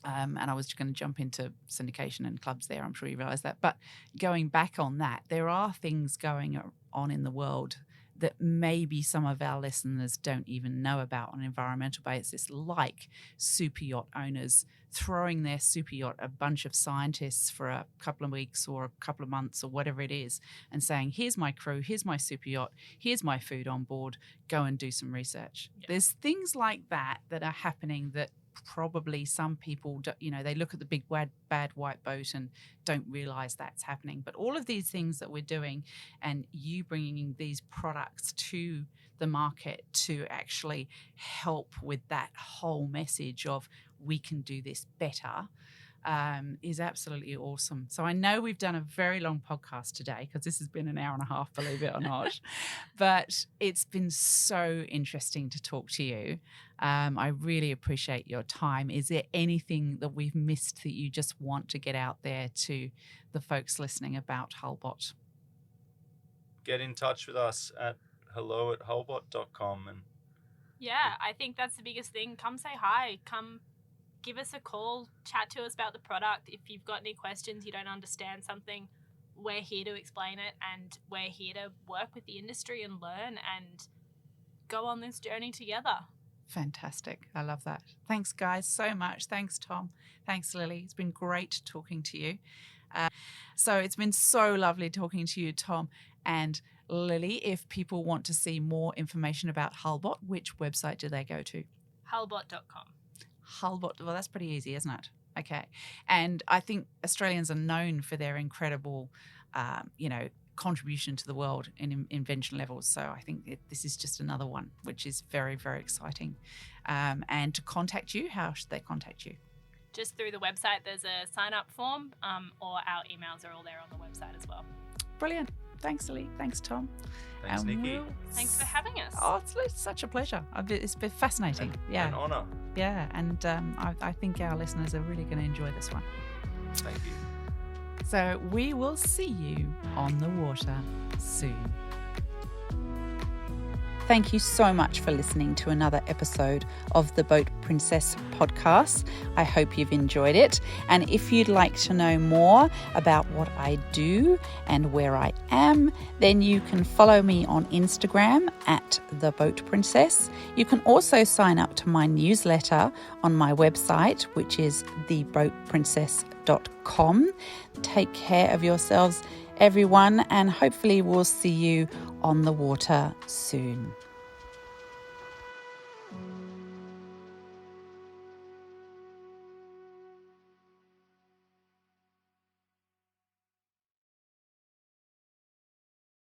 A: and I was going to jump into syndication and clubs there, I'm sure you realise that, but going back on that, there are things going on in the world that maybe some of our listeners don't even know about on an environmental basis, like super yacht owners throwing their super yacht a bunch of scientists for a couple of weeks or a couple of months or whatever it is, and saying, here's my crew, here's my super yacht, here's my food on board, go and do some research. Yeah. There's things like that are happening that probably some people, they look at the big bad white boat and don't realise that's happening. But all of these things that we're doing, and you bringing these products to the market to actually help with that whole message of we can do this better, is absolutely awesome. So I know we've done a very long podcast today because this has been an hour and a half, believe it or not. But it's been so interesting to talk to you. I really appreciate your time. Is there anything that we've missed that you just want to get out there to the folks listening about Hullbot?
C: Get in touch with us at hello@hullbot.com. And
B: Yeah, I think that's the biggest thing. Come say hi. Come give us a call. Chat to us about the product. If you've got any questions, you don't understand something, we're here to explain it, and we're here to work with the industry and learn and go on this journey together.
A: Fantastic. I love that. Thanks, guys, so much. Thanks, Tom. Thanks, Lily. It's been great talking to you. So it's been so lovely talking to you, Tom. And Lily, if people want to see more information about Hullbot, which website do they go to?
B: Hullbot.com.
A: Hullbot. Well, that's pretty easy, isn't it? Okay. And I think Australians are known for their incredible, contribution to the world in invention levels. So I think this is just another one, which is very, very exciting. And to contact you, how should they contact you?
B: Just through the website, there's a sign-up form, or our emails are all there on the website as well.
A: Brilliant. Thanks, Lily. Thanks, Tom.
C: Thanks, Nikki.
B: Thanks for having us.
A: Oh, it's such a pleasure. It's been fascinating. Yeah.
C: An honour.
A: Yeah, and I think our listeners are really going to enjoy this one.
C: Thank you.
A: So we will see you on the water soon. Thank you so much for listening to another episode of the Boat Princess podcast. I hope you've enjoyed it. And if you'd like to know more about what I do and where I am, then you can follow me on Instagram at The Boat Princess. You can also sign up to my newsletter on my website, which is theboatprincess.com. Take care of yourselves, everyone, and hopefully we'll see you on the water soon.